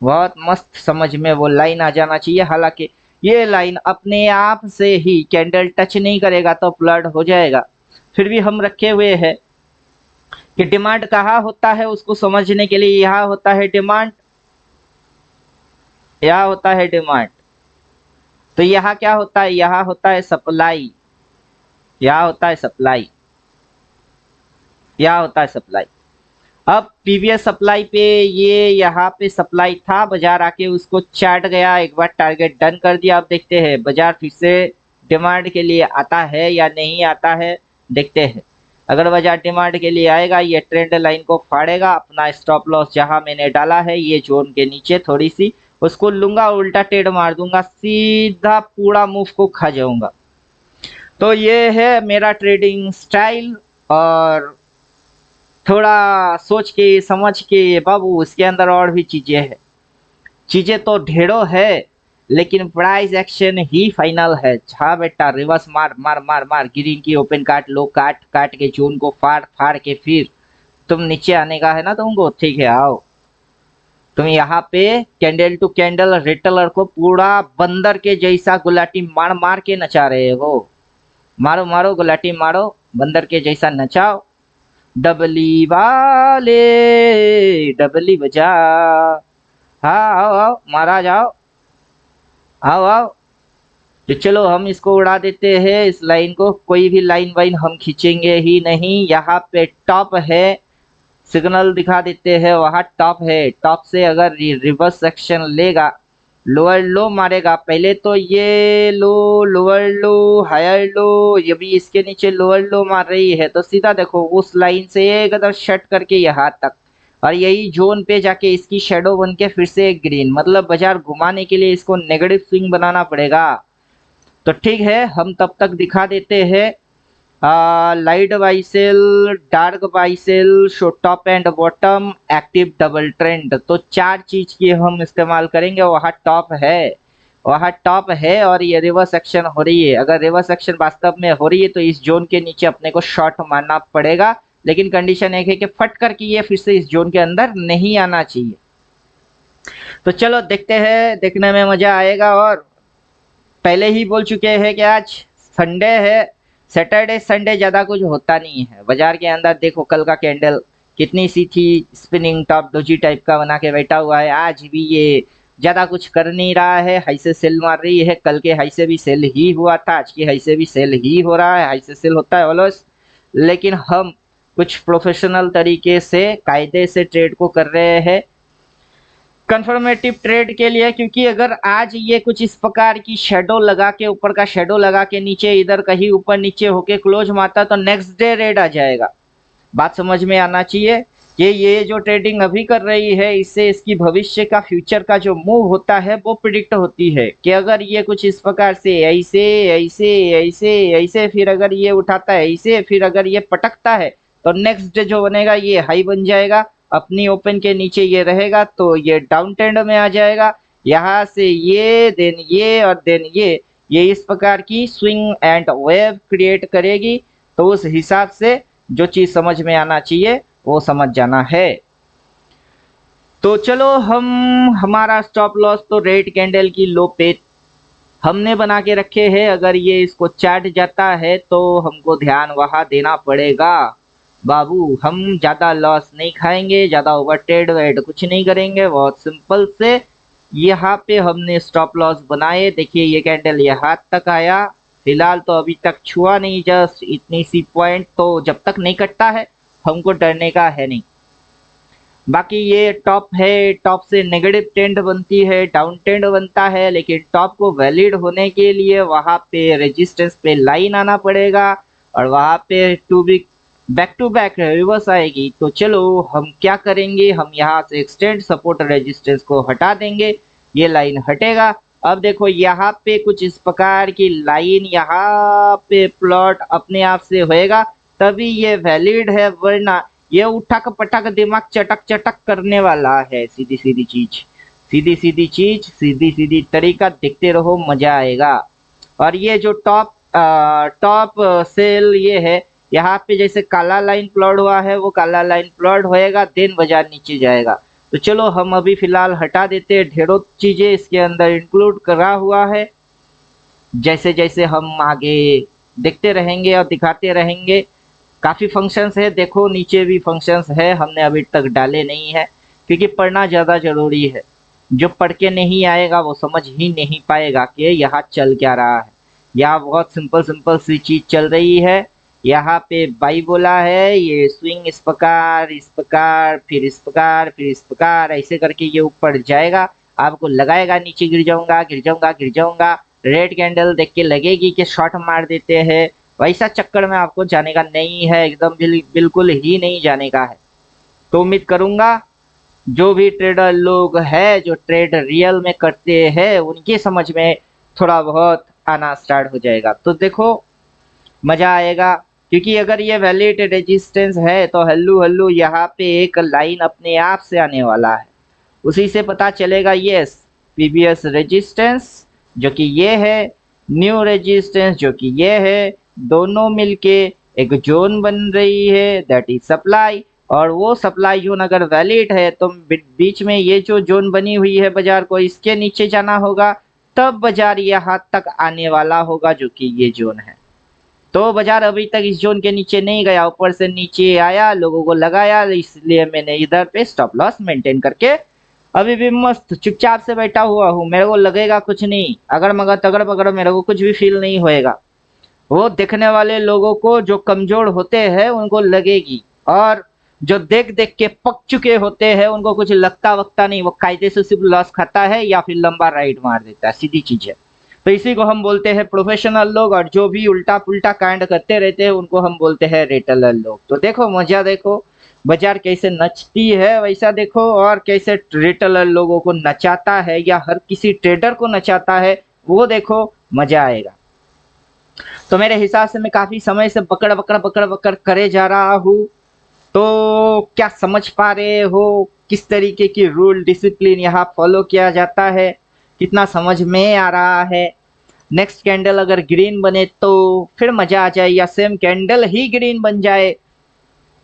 बहुत मस्त समझ में वो लाइन आ जाना चाहिए। हालांकि ये लाइन अपने आप से ही कैंडल टच नहीं करेगा तो फ्लड हो जाएगा। फिर भी हम रखे हुए हैं कि डिमांड कहाँ होता है उसको समझने के लिए, यहाँ होता है डिमांड, यहाँ होता है डिमांड। तो यहाँ क्या होता है, यहाँ होता है सप्लाई, यहाँ होता है सप्लाई, यहाँ होता है सप्लाई। अब प्रीवियस सप्लाई पे ये यहाँ पे सप्लाई था, बाजार आके उसको चाट गया, एक बार टारगेट डन कर दिया। अब देखते हैं बाजार फिर से डिमांड के लिए आता है या नहीं आता है, देखते हैं। अगर बाजार डिमांड के लिए आएगा, ये ट्रेंड लाइन को फाड़ेगा, अपना स्टॉप लॉस जहां मैंने डाला है ये जोन के नीचे थोड़ी सी, उसको लूंगा, उल्टा टेढ़ मार दूंगा, सीधा पूरा मूव को खा जाऊंगा। तो ये है मेरा ट्रेडिंग स्टाइल। और थोड़ा सोच के समझ के बाबू, उसके अंदर और भी चीजें हैं, चीजें तो ढेरों है, लेकिन प्राइस एक्शन ही फाइनल है। छा बेटा, रिवर्स मार मार मार मार, ग्रीन की ओपन काट लो, काट काट के जोन को फाड़ फाड़ के फिर तुम नीचे आने का है ना तुमको, ठीक है आओ। तुम यहाँ पे कैंडल टू कैंडल रिटेलर को पूरा बंदर के जैसा गुलाटी मार मार के नचा रहे हो। मारो मारो गुलाटी मारो, बंदर के जैसा नचाओ। डबली वाले डबली बजा, हाँ आओ आओ मारा जाओ, आओ आओ। तो चलो हम इसको उड़ा देते हैं, इस लाइन को। कोई भी लाइन वाइन हम खींचेंगे ही नहीं। यहाँ पे टॉप है, सिग्नल दिखा देते हैं, वहां टॉप है। टॉप से अगर रिवर्स सेक्शन लेगा, लोअर लो मारेगा। पहले तो ये लो, लोअर लो, हायर लो, ये भी इसके नीचे लोअर लो मार रही है। तो सीधा देखो उस लाइन से एकदम शट करके यहाँ तक, और यही जोन पे जाके इसकी शेडो बन के फिर से एक ग्रीन, मतलब बाजार घुमाने के लिए इसको नेगेटिव स्विंग बनाना पड़ेगा। तो ठीक है, हम तब तक दिखा देते हैं light buy sell, dark buy sell, show top and bottom, active double trend. तो चार चीज की हम इस्तेमाल करेंगे। वहाँ टॉप है, वहाँ टॉप है, और ये रिवर्स एक्शन हो रही है। अगर रिवर्स एक्शन वास्तव में हो रही है तो इस जोन के नीचे अपने को शॉर्ट मारना पड़ेगा, लेकिन कंडीशन एक है कि फट करके ये फिर से इस जोन के अंदर नहीं आना चाहिए। तो चलो देखते हैं, देखने में मजा आएगा। और पहले ही बोल चुके हैं कि आज संडे है, सैटरडे संडे ज्यादा कुछ होता नहीं है बाजार के अंदर। देखो कल का कैंडल कितनी सी थी, स्पिनिंग टॉप डोजी टाइप का बना के बैठा हुआ है। आज भी ये ज्यादा कुछ कर नहीं रहा है, हाई से सेल मार रही है। कल के हाई से भी सेल ही हुआ था, आज के हाई से भी सेल ही हो रहा है। हाई से सेल होता है ऑलवेज, लेकिन हम कुछ प्रोफेशनल तरीके से कायदे से ट्रेड को कर रहे हैं, कंफर्मेटिव ट्रेड के लिए। क्योंकि अगर आज ये कुछ इस प्रकार की शेडो लगा के, ऊपर का शेडो लगा के नीचे इधर कहीं ऊपर नीचे होके क्लोज मारता तो नेक्स्ट डे रेड आ जाएगा। बात समझ में आना चाहिए कि ये जो ट्रेडिंग अभी कर रही है, इससे इसकी भविष्य का, फ्यूचर का जो मूव होता है वो प्रिडिक्ट होती है। कि अगर ये कुछ इस प्रकार से ऐसे ऐसे ऐसे ऐसे, फिर अगर ये उठाता है ऐसे, फिर अगर ये पटकता है तो नेक्स्ट डे जो बनेगा ये हाई बन जाएगा, अपनी ओपन के नीचे ये रहेगा तो ये डाउन ट्रेंड में आ जाएगा। यहाँ से ये, देन ये, और देन ये इस प्रकार की स्विंग एंड वेव क्रिएट करेगी। तो उस हिसाब से जो चीज समझ में आना चाहिए वो समझ जाना है। तो चलो हम, हमारा स्टॉप लॉस तो रेड कैंडल की लो पे हमने बना के रखे हैं। अगर ये इसको चाट जाता है तो हमको ध्यान वहां देना पड़ेगा। बाबू हम ज़्यादा लॉस नहीं खाएंगे, ज़्यादा ओवर ट्रेड वेड कुछ नहीं करेंगे, बहुत सिंपल से यहाँ पे हमने स्टॉप लॉस बनाए। देखिए ये कैंडल यहाँ तक आया, फिलहाल तो अभी तक छुआ नहीं, जस्ट इतनी सी पॉइंट, तो जब तक नहीं कटता है हमको डरने का है नहीं। बाकी ये टॉप है, टॉप से नेगेटिव ट्रेंड बनती है, डाउन ट्रेंड बनता है, लेकिन टॉप को वैलिड होने के लिए वहां पे रेजिस्टेंस पे लाइन आना पड़ेगा और वहां पे बैक टू बैक रिवर्स आएगी। तो चलो हम क्या करेंगे, हम यहाँ से एक्सटेंड सपोर्ट रेजिस्टेंस को हटा देंगे, ये लाइन हटेगा। अब देखो यहाँ पे कुछ इस प्रकार की लाइन यहाँ पे प्लॉट अपने आप से होएगा तभी ये वैलिड है, वरना ये उठक पटक दिमाग चटक चटक करने वाला है। सीधी सीधी चीज, सीधी सीधी चीज, सीधी सीधी तरीका, देखते रहो मजा आएगा। और ये जो टॉप सेल ये है, यहाँ पे जैसे काला लाइन प्लॉट हुआ है वो काला लाइन प्लॉट होएगा, देन बाजार नीचे जाएगा। तो चलो हम अभी फिलहाल हटा देते हैं, ढेरों चीजें इसके अंदर इंक्लूड करा हुआ है। जैसे जैसे हम आगे देखते रहेंगे और दिखाते रहेंगे, काफ़ी फंक्शंस है, देखो नीचे भी फंक्शंस है, हमने अभी तक डाले नहीं है क्योंकि पढ़ना ज़्यादा ज़रूरी है। जो पढ़ के नहीं आएगा वो समझ ही नहीं पाएगा कि यहाँ चल क्या रहा है। यहाँ बहुत सिंपल सिंपल सी चीज़ चल रही है। यहाँ पे बाई बोला है, ये स्विंग इस प्रकार, इस प्रकार, फिर इस प्रकार, फिर इस प्रकार, ऐसे करके ये ऊपर जाएगा, आपको लगाएगा, नीचे गिर जाऊंगा, गिर जाऊंगा, गिर जाऊंगा। रेड कैंडल देख के लगेगी कि शॉर्ट मार देते हैं, वैसा चक्कर में आपको जाने का नहीं है, एकदम बिल्कुल ही नहीं जाने का है। तो उम्मीद करूंगा जो भी ट्रेडर लोग हैं जो ट्रेड रियल में करते हैं उनकी समझ में थोड़ा बहुत आना स्टार्ट हो जाएगा। तो देखो मजा आएगा, क्योंकि अगर ये वैलिड रेजिस्टेंस है तो हल्लू हल्लू यहाँ पे एक लाइन अपने आप से आने वाला है, उसी से पता चलेगा। यस, प्रीवियस रेजिस्टेंस जो कि ये है, न्यू रेजिस्टेंस जो कि ये है, दोनों मिलके एक जोन बन रही है, दैट इज सप्लाई। और वो सप्लाई जोन अगर वैलिड है तो बीच में ये जो जोन बनी हुई है बाजार को इसके नीचे जाना होगा, तब बाजार यहाँ तक आने वाला होगा जो कि ये जोन है। तो बाजार अभी तक इस जोन के नीचे नहीं गया, ऊपर से नीचे आया, लोगों को लगाया, इसलिए मैंने इधर पे स्टॉप लॉस मेंटेन करके अभी भी मस्त चुपचाप से बैठा हुआ हूँ। मेरे को लगेगा कुछ नहीं, अगर मगर तगड़ पकड़ मेरे को कुछ भी फील नहीं होएगा। वो देखने वाले लोगों को जो कमजोर होते हैं उनको लगेगी, और जो देख देख के पक चुके होते हैं उनको कुछ लगता वक्ता नहीं, वो कायदे से सिर्फ लॉस खाता है या फिर लंबा राइड मार देता है, सीधी चीज है। तो इसी को हम बोलते हैं प्रोफेशनल लोग, और जो भी उल्टा पुल्टा कांड करते रहते हैं उनको हम बोलते हैं रिटेलर लोग। तो देखो मजा, देखो बाजार कैसे नचती है वैसा देखो, और कैसे रिटेलर लोगों को नचाता है या हर किसी ट्रेडर को नचाता है वो देखो, मजा आएगा। तो मेरे हिसाब से मैं काफी समय से बकड़ बकड़ बकड़ बकड़ करे जा रहा हूँ। तो क्या समझ पा रहे हो किस तरीके की रूल डिसिप्लिन यहाँ फॉलो किया जाता है, कितना समझ में आ रहा है। नेक्स्ट कैंडल अगर ग्रीन बने तो फिर मजा आ जाए, या सेम कैंडल ही ग्रीन बन जाए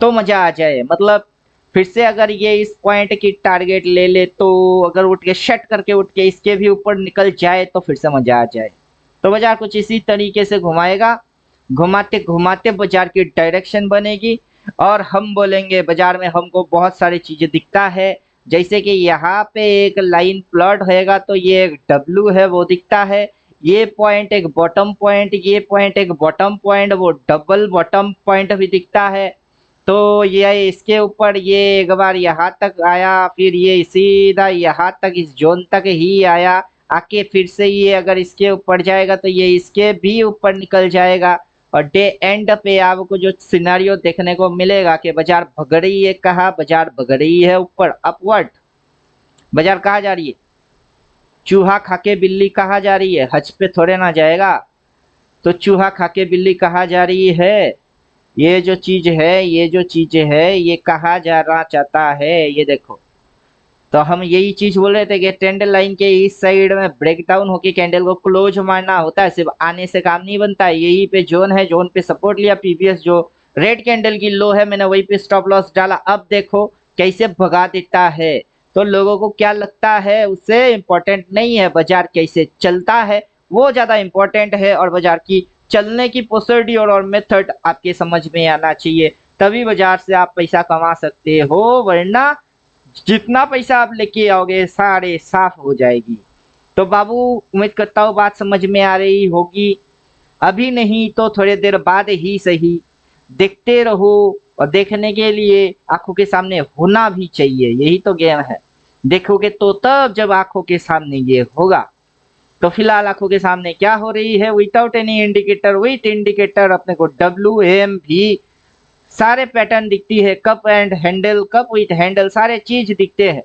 तो मजा आ जाए। मतलब फिर से अगर ये इस पॉइंट की टारगेट ले ले तो अगर उठ के शट करके उठ के इसके भी ऊपर निकल जाए तो फिर से मजा आ जाए। तो बाजार कुछ इसी तरीके से घुमाएगा, घुमाते घुमाते बाजार की डायरेक्शन बनेगी और हम बोलेंगे बाजार में हमको बहुत सारी चीजें दिखता है। जैसे कि यहाँ पे एक लाइन प्लॉट होएगा तो ये एक डब्लू है वो दिखता है, ये पॉइंट एक बॉटम पॉइंट, ये पॉइंट एक बॉटम पॉइंट, वो डबल बॉटम पॉइंट भी दिखता है। तो ये इसके ऊपर ये एक बार यहाँ तक आया, फिर ये सीधा यहाँ तक इस जोन तक ही आया, आके फिर से ये अगर इसके ऊपर जाएगा तो ये इसके भी ऊपर निकल जाएगा। और डे एंड पे आपको जो सिनारियो देखने को मिलेगा कि बाजार भग रही है, कहाँ बाजार भग रही है, ऊपर अपवर्ड। बाजार कहाँ जा रही है, चूहा खाके बिल्ली कहाँ जा रही है, हज पे थोड़े ना जाएगा। तो चूहा खाके बिल्ली कहाँ जा रही है, ये जो चीज है, ये जो चीज है, ये कहाँ जाना चाहता है, ये देखो। तो हम यही चीज बोल रहे थे कि ट्रेंड लाइन के इस साइड में ब्रेकडाउन होके कैंडल को क्लोज मारना होता है, सिर्फ आने से काम नहीं बनता है। यही पे जोन है, जोन पे सपोर्ट लिया, प्रीवियस जो रेड कैंडल की लो है मैंने वही पे स्टॉप लॉस डाला। अब देखो कैसे भगा देता है। तो लोगों को क्या लगता है, उससे इम्पोर्टेंट नहीं है बाजार कैसे चलता है, वो ज्यादा इम्पोर्टेंट है। और बाजार की चलने की प्रोसीड्यूर और मेथड आपके समझ में आना चाहिए, तभी बाजार से आप पैसा कमा सकते हो, वरना जितना पैसा आप लेके आओगे सारे साफ हो जाएगी। तो बाबू, उम्मीद करता हूँ बात समझ में आ रही होगी। अभी नहीं तो थोड़ी देर बाद ही सही, देखते रहो। और देखने के लिए आंखों के सामने होना भी चाहिए, यही तो गेम है। देखोगे तो तब जब आंखों के सामने ये होगा। तो फिलहाल आंखों के सामने क्या हो रही है, without any indicator, with indicator अपने को WM भी सारे पैटर्न दिखती है, cup and handle, cup with handle सारे चीज दिखते हैं।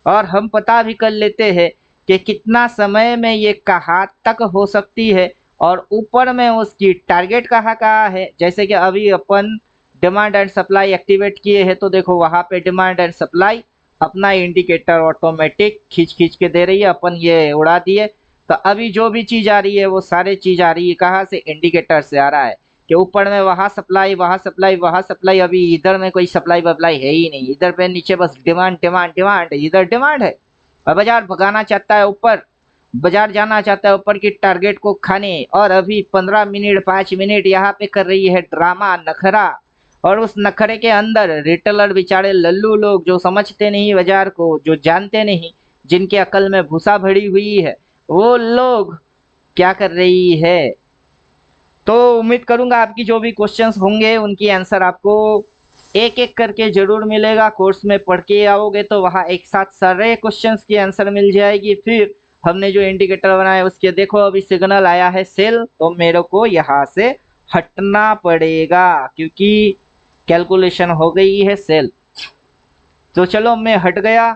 और हम पता भी कर लेते हैं कि कितना समय में ये कहाँ तक हो सकती है, और ऊपर में उसकी टारगेट कहाँ कहाँ है। जैसे कि अभी अपन डिमांड एंड सप्लाई एक्टिवेट किए हैं, तो देखो वहां पे डिमांड एंड सप्लाई अपना इंडिकेटर ऑटोमेटिक खींच खींच के दे रही है, अपन ये उड़ा दिए। तो अभी जो भी चीज आ रही है वो सारे चीज आ रही है कहाँ से, इंडिकेटर से आ रहा है। कि ऊपर में वहां सप्लाई, वहां सप्लाई, वहां सप्लाई, अभी इधर में कोई सप्लाई वप्लाई है ही नहीं। इधर पे नीचे बस डिमांड डिमांड डिमांड, इधर डिमांड है। और बाजार भगाना चाहता है ऊपर, बाजार जाना चाहता है ऊपर की टारगेट को खाने। और अभी 15 मिनट 5 मिनट यहाँ पे कर रही है ड्रामा, नखरा। और उस नखरे के अंदर रिटेलर बेचारे लल्लू लोग, जो समझते नहीं बाजार को, जो जानते नहीं, जिनके अकल में भूसा भरी हुई है, वो लोग क्या कर रही है। तो उम्मीद करूंगा आपकी जो भी क्वेश्चंस होंगे उनकी आंसर आपको एक एक करके जरूर मिलेगा। कोर्स में पढ़ के आओगे तो वहाँ एक साथ सारे क्वेश्चंस की आंसर मिल जाएगी। फिर हमने जो इंडिकेटर बनाया उसके देखो अभी सिग्नल आया है सेल, तो मेरे को यहाँ से हटना पड़ेगा क्योंकि कैलकुलेशन हो गई है सेल। तो चलो मैं हट गया।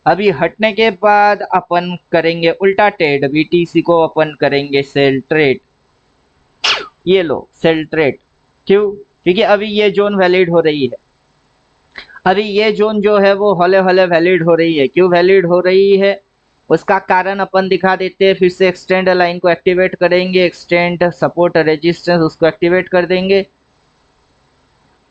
अभी हटने के बाद अपन करेंगे उल्टा ट्रेड, BTC को अपन करेंगे सेल ट्रेड। ये लो सेल ट्रेड, क्यों? क्योंकि अभी ये जोन वैलिड हो रही है। अभी ये जोन जो है वो हौले हौले वैलिड हो रही है। क्यों वैलिड हो रही है उसका कारण अपन दिखा देते हैं। फिर से एक्सटेंड लाइन को एक्टिवेट करेंगे, एक्सटेंड सपोर्ट रेजिस्टेंस उसको एक्टिवेट कर देंगे।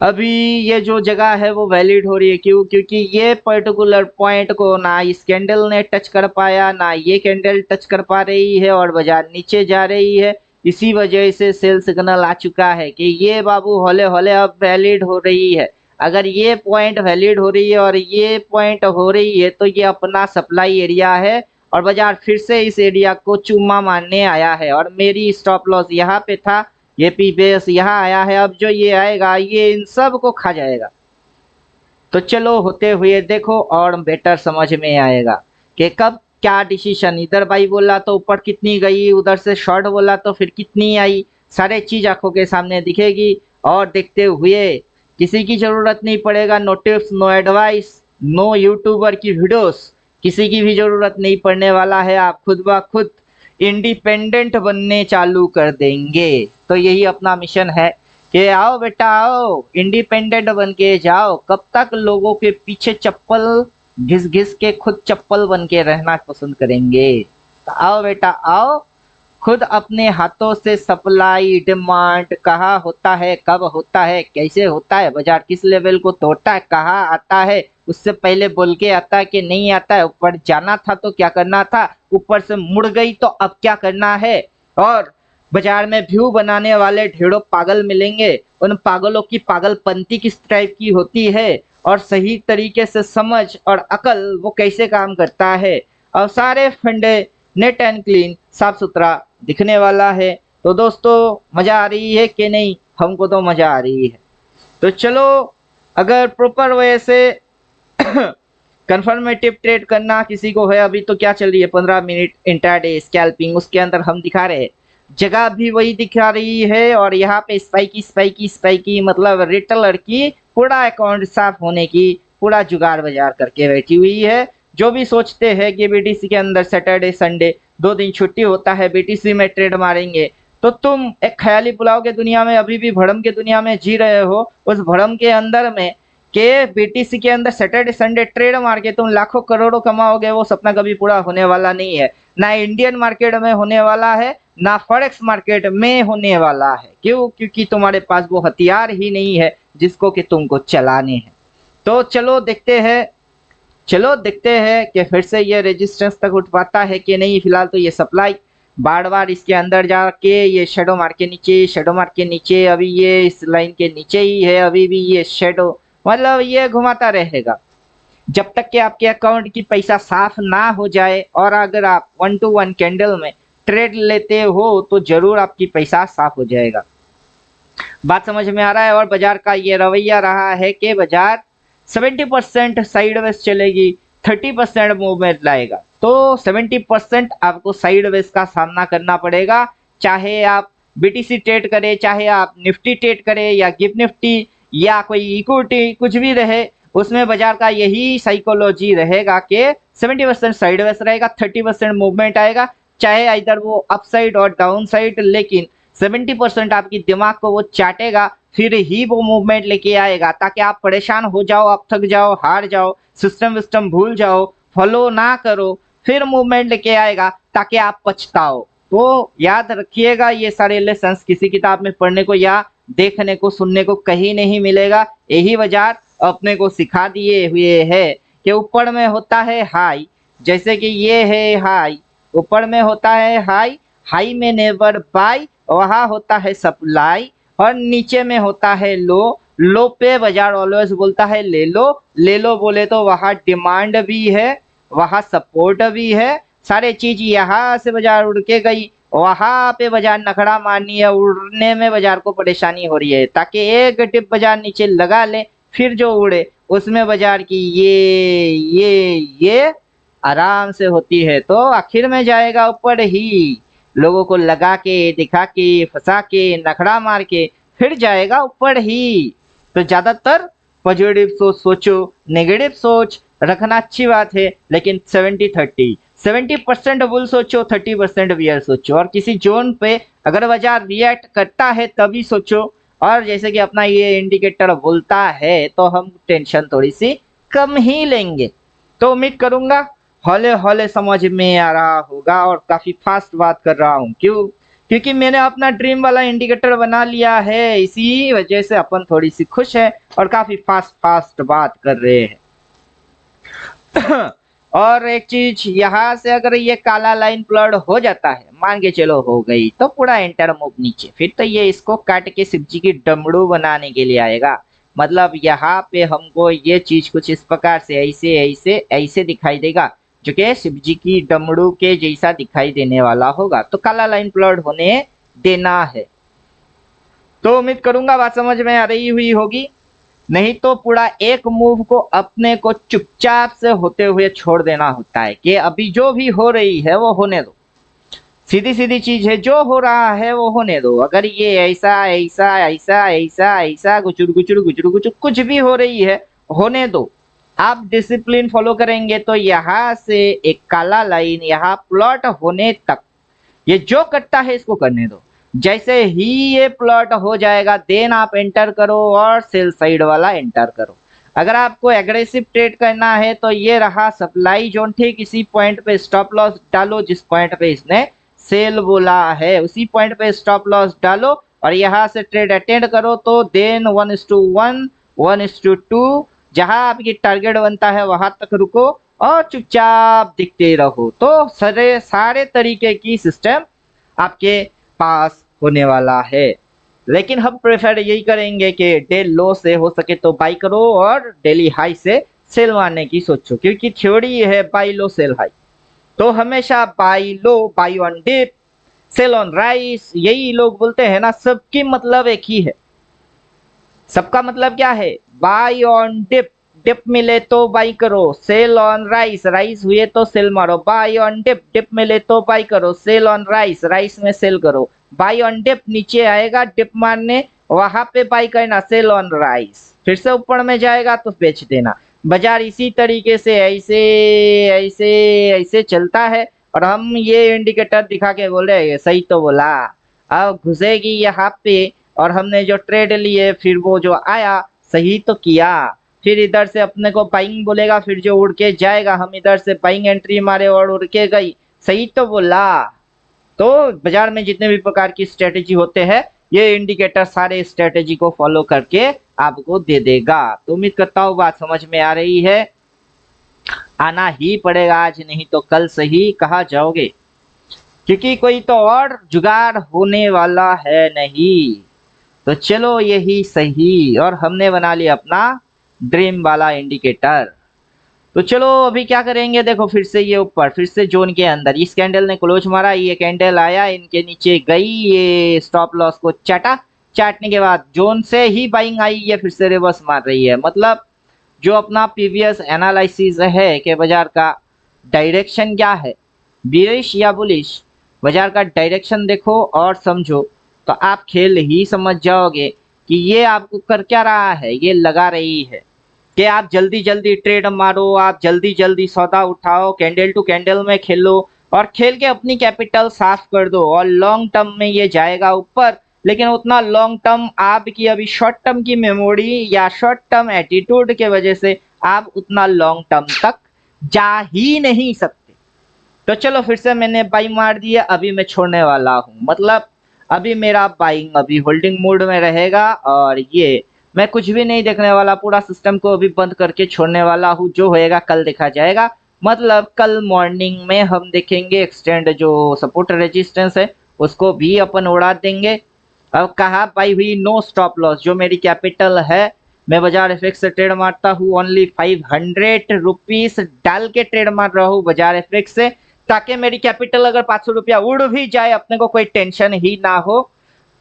अभी ये जो जगह है वो वैलिड हो रही है। क्यों? क्योंकि ये पर्टिकुलर पॉइंट को ना इस कैंडल ने टच कर पाया, ना ये कैंडल टच कर पा रही है, और बाजार नीचे जा रही है। इसी वजह से सेल सिग्नल आ चुका है कि ये बाबू हौले हौले अब वैलिड हो रही है। अगर ये पॉइंट वैलिड हो रही है और ये पॉइंट हो रही है तो ये अपना सप्लाई एरिया है, और बाजार फिर से इस एरिया को चूमा मारने आया है। और मेरी स्टॉप लॉस यहाँ पे था, ये पी बेस यहाँ आया है। अब जो ये आएगा ये इन सब को खा जाएगा। तो चलो होते हुए देखो और बेटर समझ में आएगा कि कब क्या डिसीजन। इधर बाई बोला तो ऊपर कितनी गई, उधर से शॉर्ट बोला तो फिर कितनी आई, सारे चीज आंखों के सामने दिखेगी। और देखते हुए किसी की जरूरत नहीं पड़ेगा, no tips, no advice, no youtuber की वीडियोस, किसी की भी जरूरत नहीं पड़ने वाला है। आप खुद ब खुद इंडिपेंडेंट बनने चालू कर देंगे। तो यही अपना मिशन है कि आओ बेटा आओ, इंडिपेंडेंट बन के जाओ। कब तक लोगों के पीछे चप्पल घिस घिस के खुद चप्पल बन के रहना पसंद करेंगे। तो आओ बेटा आओ, खुद अपने हाथों से सप्लाई डिमांड कहाँ होता है, कब होता है, कैसे होता है, बाजार किस लेवल को तोड़ता है, कहाँ आता है, उससे पहले बोल के आता है कि नहीं आता है। ऊपर जाना था तो क्या करना था, ऊपर से मुड़ गई तो अब क्या करना है। और बाजार में व्यू बनाने वाले ढेरों पागल मिलेंगे। उन पागलों की पागलपंती किस टाइप की होती है और सही तरीके से समझ और अकल वो कैसे काम करता है, और सारे फंडे नेट एंड क्लीन साफ सुथरा दिखने वाला है। तो दोस्तों मजा आ रही है कि नहीं? हमको तो मजा आ रही है। तो चलो, अगर प्रॉपर वे से कंफर्मेटिव ट्रेड करना किसी को है, अभी तो क्या चल रही है 15 मिनट इंट्राडे स्कैल्पिंग, उसके अंदर हम दिखा रहे हैं जगह भी वही दिखा रही है। और यहाँ पे स्पाइकी स्पाइकी स्पाइकी मतलब रिटेलर की पूरा अकाउंट साफ होने की पूरा जुगाड़ बाजार करके बैठी हुई है। जो भी सोचते हैं कि BTC के अंदर सैटरडे संडे 2 दिन छुट्टी होता है, BTC में ट्रेड मारेंगे, तो तुम एक ख्याली पुलाव के दुनिया में, अभी भी भ्रम के दुनिया में जी रहे हो। उस भ्रम के अंदर में के BTC के अंदर सैटरडे संडे ट्रेड मार के तुम लाखों करोड़ों कमाओगे, वो सपना कभी पूरा होने वाला नहीं है। ना इंडियन मार्केट में होने वाला है, ना फॉरेक्स मार्केट में होने वाला है। क्यों? क्योंकि तुम्हारे पास वो हथियार ही नहीं है जिसको कि तुमको चलाने हैं। तो चलो देखते हैं, चलो देखते हैं कि फिर से ये रेजिस्टेंस तक उठ पाता है कि नहीं। फिलहाल तो ये सप्लाई बार बार इसके अंदर जाके ये शेडो मार के नीचे, शेडो मार के नीचे, अभी ये इस लाइन के नीचे ही है, अभी भी ये शेडो, मतलब ये घुमाता रहेगा जब तक कि आपके अकाउंट की पैसा साफ ना हो जाए। और अगर आप 1 to 1 कैंडल में ट्रेड लेते हो तो जरूर आपकी पैसा साफ हो जाएगा। बात समझ में आ रहा है। और बाजार का ये रवैया रहा है कि बाजार 70% साइडवेज चलेगी, 30% मूवमेंट लाएगा। तो 70% आपको साइडवेज का सामना करना पड़ेगा, चाहे आप बीटीसी ट्रेड करें, चाहे आप निफ्टी ट्रेड करें या गिफ्ट निफ्टी या कोई इक्विटी, कुछ भी रहे उसमें बाजार का यही साइकोलॉजी रहेगा कि 70% साइडवेज रहेगा, 30% मूवमेंट आएगा, चाहे इधर वो अपसाइड और डाउन साइड, लेकिन 70% आपकी दिमाग को वो चाटेगा, फिर ही वो मूवमेंट लेके आएगा, ताकि आप परेशान हो जाओ, आप थक जाओ, हार जाओ, सिस्टम विस्टम भूल जाओ, फॉलो ना करो, फिर मूवमेंट लेके आएगा ताकि आप पछताओ। तो याद रखिएगा, ये सारे लेसन्स किसी किताब में पढ़ने को या देखने को सुनने को कहीं नहीं मिलेगा। यही बाजार अपने को सिखा दिए हुए है कि ऊपर में होता है हाई, जैसे कि ये है हाई, ऊपर में होता है हाई, हाई में नेवर बाय, वहां होता है सप्लाई, और नीचे में होता है लो, लो पे बाजार ऑलवेज बोलता है ले लो, ले लो बोले तो वहां डिमांड भी है, वहां सपोर्ट भी है, सारे चीज यहाँ से बाजार उड़ के गई, वहां पे बाजार नखड़ा मारनी है, उड़ने में बाजार को परेशानी हो रही है, ताकि एक टिप बाजार नीचे लगा ले, फिर जो उड़े उसमें बाजार की ये आराम से होती है, तो आखिर में जाएगा ऊपर ही, लोगों को लगा के, दिखा के, फंसा के, नखड़ा मार के फिर जाएगा ऊपर ही। तो ज्यादातर पॉजिटिव सोच सोचो, नेगेटिव सोच रखना अच्छी बात है, लेकिन 70-30, 70% बुल सोचो, 30% बियर सोचो, और किसी जोन पे अगर बाजार रिएक्ट करता है तभी सोचो। और जैसे कि अपना ये इंडिकेटर बोलता है तो हम टेंशन थोड़ी सी कम ही लेंगे। तो उम्मीद करूंगा हौले हौले समझ में आ रहा होगा, और काफी फास्ट बात कर रहा हूँ, क्योंकि मैंने अपना ड्रीम वाला इंडिकेटर बना लिया है, इसी वजह से अपन थोड़ी सी खुश है और काफी फास्ट बात कर रहे हैं। और एक चीज, यहाँ से अगर ये काला लाइन प्लॉट हो जाता है, मान के चलो हो गई, तो पूरा एंटर मूव नीचे, फिर तो ये इसको काट के शिवजी की डमरू बनाने के लिए आएगा। मतलब यहाँ पे हमको ये चीज कुछ इस प्रकार से ऐसे ऐसे ऐसे दिखाई देगा, जो कि शिवजी की डमरू के जैसा दिखाई देने वाला होगा। तो काला लाइन प्लॉट होने देना है। तो उम्मीद करूंगा बात समझ में आ रही हुई होगी, नहीं तो पूरा एक मूव को अपने को चुपचाप से होते हुए छोड़ देना होता है कि अभी जो भी हो रही है वो होने दो, सीधी सीधी चीज है, जो हो रहा है वो होने दो। अगर ये ऐसा ऐसा ऐसा ऐसा ऐसा गुचुर गुचुर गुचुर गुचुर कुछ भी हो रही है, होने दो। आप डिसिप्लिन फॉलो करेंगे तो यहाँ से एक काला लाइन यहाँ प्लॉट होने तक ये जो करता है इसको करने दो। जैसे ही ये प्लॉट हो जाएगा देन आप एंटर करो और सेल साइड वाला एंटर करो। अगर आपको एग्रेसिव ट्रेड करना है तो ये रहा सप्लाई जोन, ठीक इसी पॉइंट पे स्टॉप लॉस डालो, जिस पॉइंट पे इसने सेल बोला है उसी पॉइंट पे स्टॉप लॉस डालो और यहाँ से ट्रेड अटेंड करो। तो देन 1:1 1:2 जहां आपकी टारगेट बनता है वहां तक रुको और चुपचाप दिखते रहो। तो सारे तरीके की सिस्टम आपके पास होने वाला है, लेकिन हम प्रेफर यही करेंगे कि डे लो से हो सके तो बाई करो और डेली हाई से सेल मारने की सोचो, क्योंकि थ्योरी है बाई लो सेल हाई। तो हमेशा buy low, buy on dip, sell on rise, यही लोग बोलते हैं ना, सबकी मतलब एक ही है। सबका मतलब क्या है? बाई ऑन डिप, डिप मिले तो बाई करो, सेल ऑन राइस, राइस हुए तो सेल मारो, बाई ऑन डिप, डिप मिले तो बाई करो, सेल ऑन राइस, राइस में सेल करो, बाई ऑन डिप नीचे आएगा डिप मारने वहां पे बाई करना, सेल ऑन राइस, फिर से ऊपर में जाएगा तो बेच देना। बाजार इसी तरीके से ऐसे ऐसे ऐसे चलता है और हम ये इंडिकेटर दिखा के बोल रहे हैं सही तो बोला। अब घुसेगी यहाँ पे और हमने जो ट्रेड लिए फिर वो जो आया सही तो किया, फिर इधर से अपने को बाइंग बोलेगा, फिर जो उड़ के जाएगा हम इधर से बाइंग एंट्री मारे और उड़ के गई, सही तो बोला। तो बाजार में जितने भी प्रकार की स्ट्रेटेजी होते हैं ये इंडिकेटर सारे स्ट्रेटेजी को फॉलो करके आपको दे देगा। तो उम्मीद करता हूँ बात समझ में आ रही है। आना ही पड़ेगा आज, नहीं तो कल सही कहा जाओगे। क्योंकि कोई तो और जुगाड़ होने वाला है नहीं। तो चलो यही सही, और हमने बना लिया अपना ड्रीम वाला इंडिकेटर। तो चलो अभी क्या करेंगे, देखो फिर से ये ऊपर, फिर से जोन के अंदर इस कैंडल ने क्लोज मारा, ये कैंडल आया इनके नीचे गई, ये स्टॉप लॉस को चाटा, चाटने के बाद जोन से ही बाइंग आई, ये फिर से रिवर्स मार रही है। मतलब जो अपना प्रीवियस एनालिसिस है कि बाजार का डायरेक्शन क्या है, बिरिश या बुलिश, बाजार का डायरेक्शन देखो और समझो, तो आप खेल ही समझ जाओगे कि ये आपको कर क्या रहा है। ये लगा रही है कि आप जल्दी जल्दी ट्रेड मारो, आप जल्दी जल्दी सौदा उठाओ, कैंडल टू कैंडल में खेलो और खेल के अपनी कैपिटल साफ कर दो, और लॉन्ग टर्म में ये जाएगा ऊपर। लेकिन उतना लॉन्ग टर्म आपकी अभी शॉर्ट टर्म की मेमोरी या शॉर्ट टर्म एटीट्यूड के वजह से आप उतना लॉन्ग टर्म तक जा ही नहीं सकते। तो चलो फिर से मैंने बाई मार दिया, अभी मैं छोड़ने वाला हूँ। मतलब अभी मेरा बाइंग अभी होल्डिंग मोड में रहेगा, और ये मैं कुछ भी नहीं देखने वाला, पूरा सिस्टम को अभी बंद करके छोड़ने वाला हूँ। जो होएगा कल देखा जाएगा। मतलब कल मॉर्निंग में हम देखेंगे एक्सटेंड जो सपोर्ट रेजिस्टेंस है उसको भी अपन उड़ा देंगे। अब कहा बाई हुई नो स्टॉप लॉस, जो मेरी कैपिटल है मैं बाजार एफएक्स से ट्रेड मारता हूँ, ओनली 500 रुपीस डाल के ट्रेड मार रहा हूँ बाजार एफएक्स से, ताकि मेरी कैपिटल अगर 500 रुपया उड़ भी जाए अपने को कोई टेंशन ही ना हो।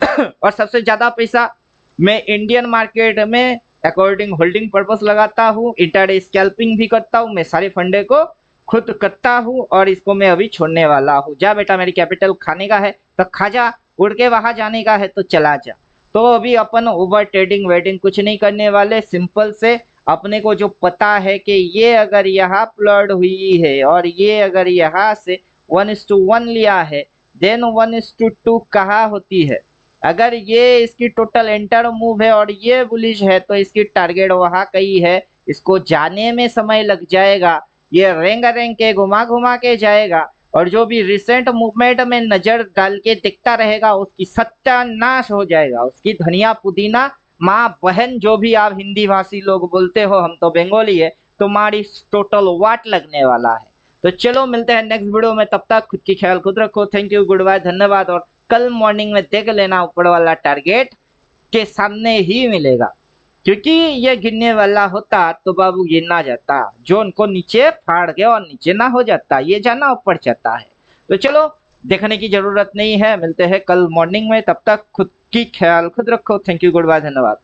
और सबसे ज्यादा पैसा मैं इंडियन मार्केट में अकॉर्डिंग होल्डिंग पर्पस लगाता हूँ, इंटरडे स्कैल्पिंग भी करता हूँ, मैं सारे फंडे को खुद करता हूँ, और इसको मैं अभी छोड़ने वाला हूँ। जा बेटा, मेरी कैपिटल खाने का है तो खा जा, उड़ के वहां जाने का है तो चला जा। तो अभी अपन ओवर ट्रेडिंग वेडिंग कुछ नहीं करने वाले, सिंपल से अपने को जो पता है कि ये अगर यहाँ प्लॉट हुई है और ये अगर यहाँ से 1:1 लिया है, देन 1:2 कहाँ होती है। अगर ये इसकी टोटल एंटर मूव है और ये बुलिश है तो इसकी टारगेट वहां कहीं है, इसको जाने में समय लग जाएगा, ये रेंग रेंग के घुमा घुमा के जाएगा, और जो भी रिसेंट मूवमेंट में नजर डाल के दिखता रहेगा उसकी सत्यानाश हो जाएगा, उसकी धनिया पुदीना माँ बहन जो भी आप हिंदी भाषी लोग बोलते हो, हम तो बंगाली है, तुम्हारी टोटल वाट लगने वाला है। तो चलो मिलते हैं नेक्स्ट वीडियो में, तब तक खुद की ख्याल खुद रखो। थैंक यू, गुड बाय, धन्यवाद। और कल मॉर्निंग में देख लेना ऊपर वाला टारगेट के सामने ही मिलेगा, क्योंकि ये गिरने वाला होता तो बाबू गिरना जाता, जो उनको नीचे फाड़ गया और नीचे ना हो जाता, ये जाना ऊपर जाता है। तो चलो देखने की जरूरत नहीं है, मिलते हैं कल मॉर्निंग में, तब तक खुद की ख्याल खुद रखो। थैंक यू, गुड बाय, धन्यवाद।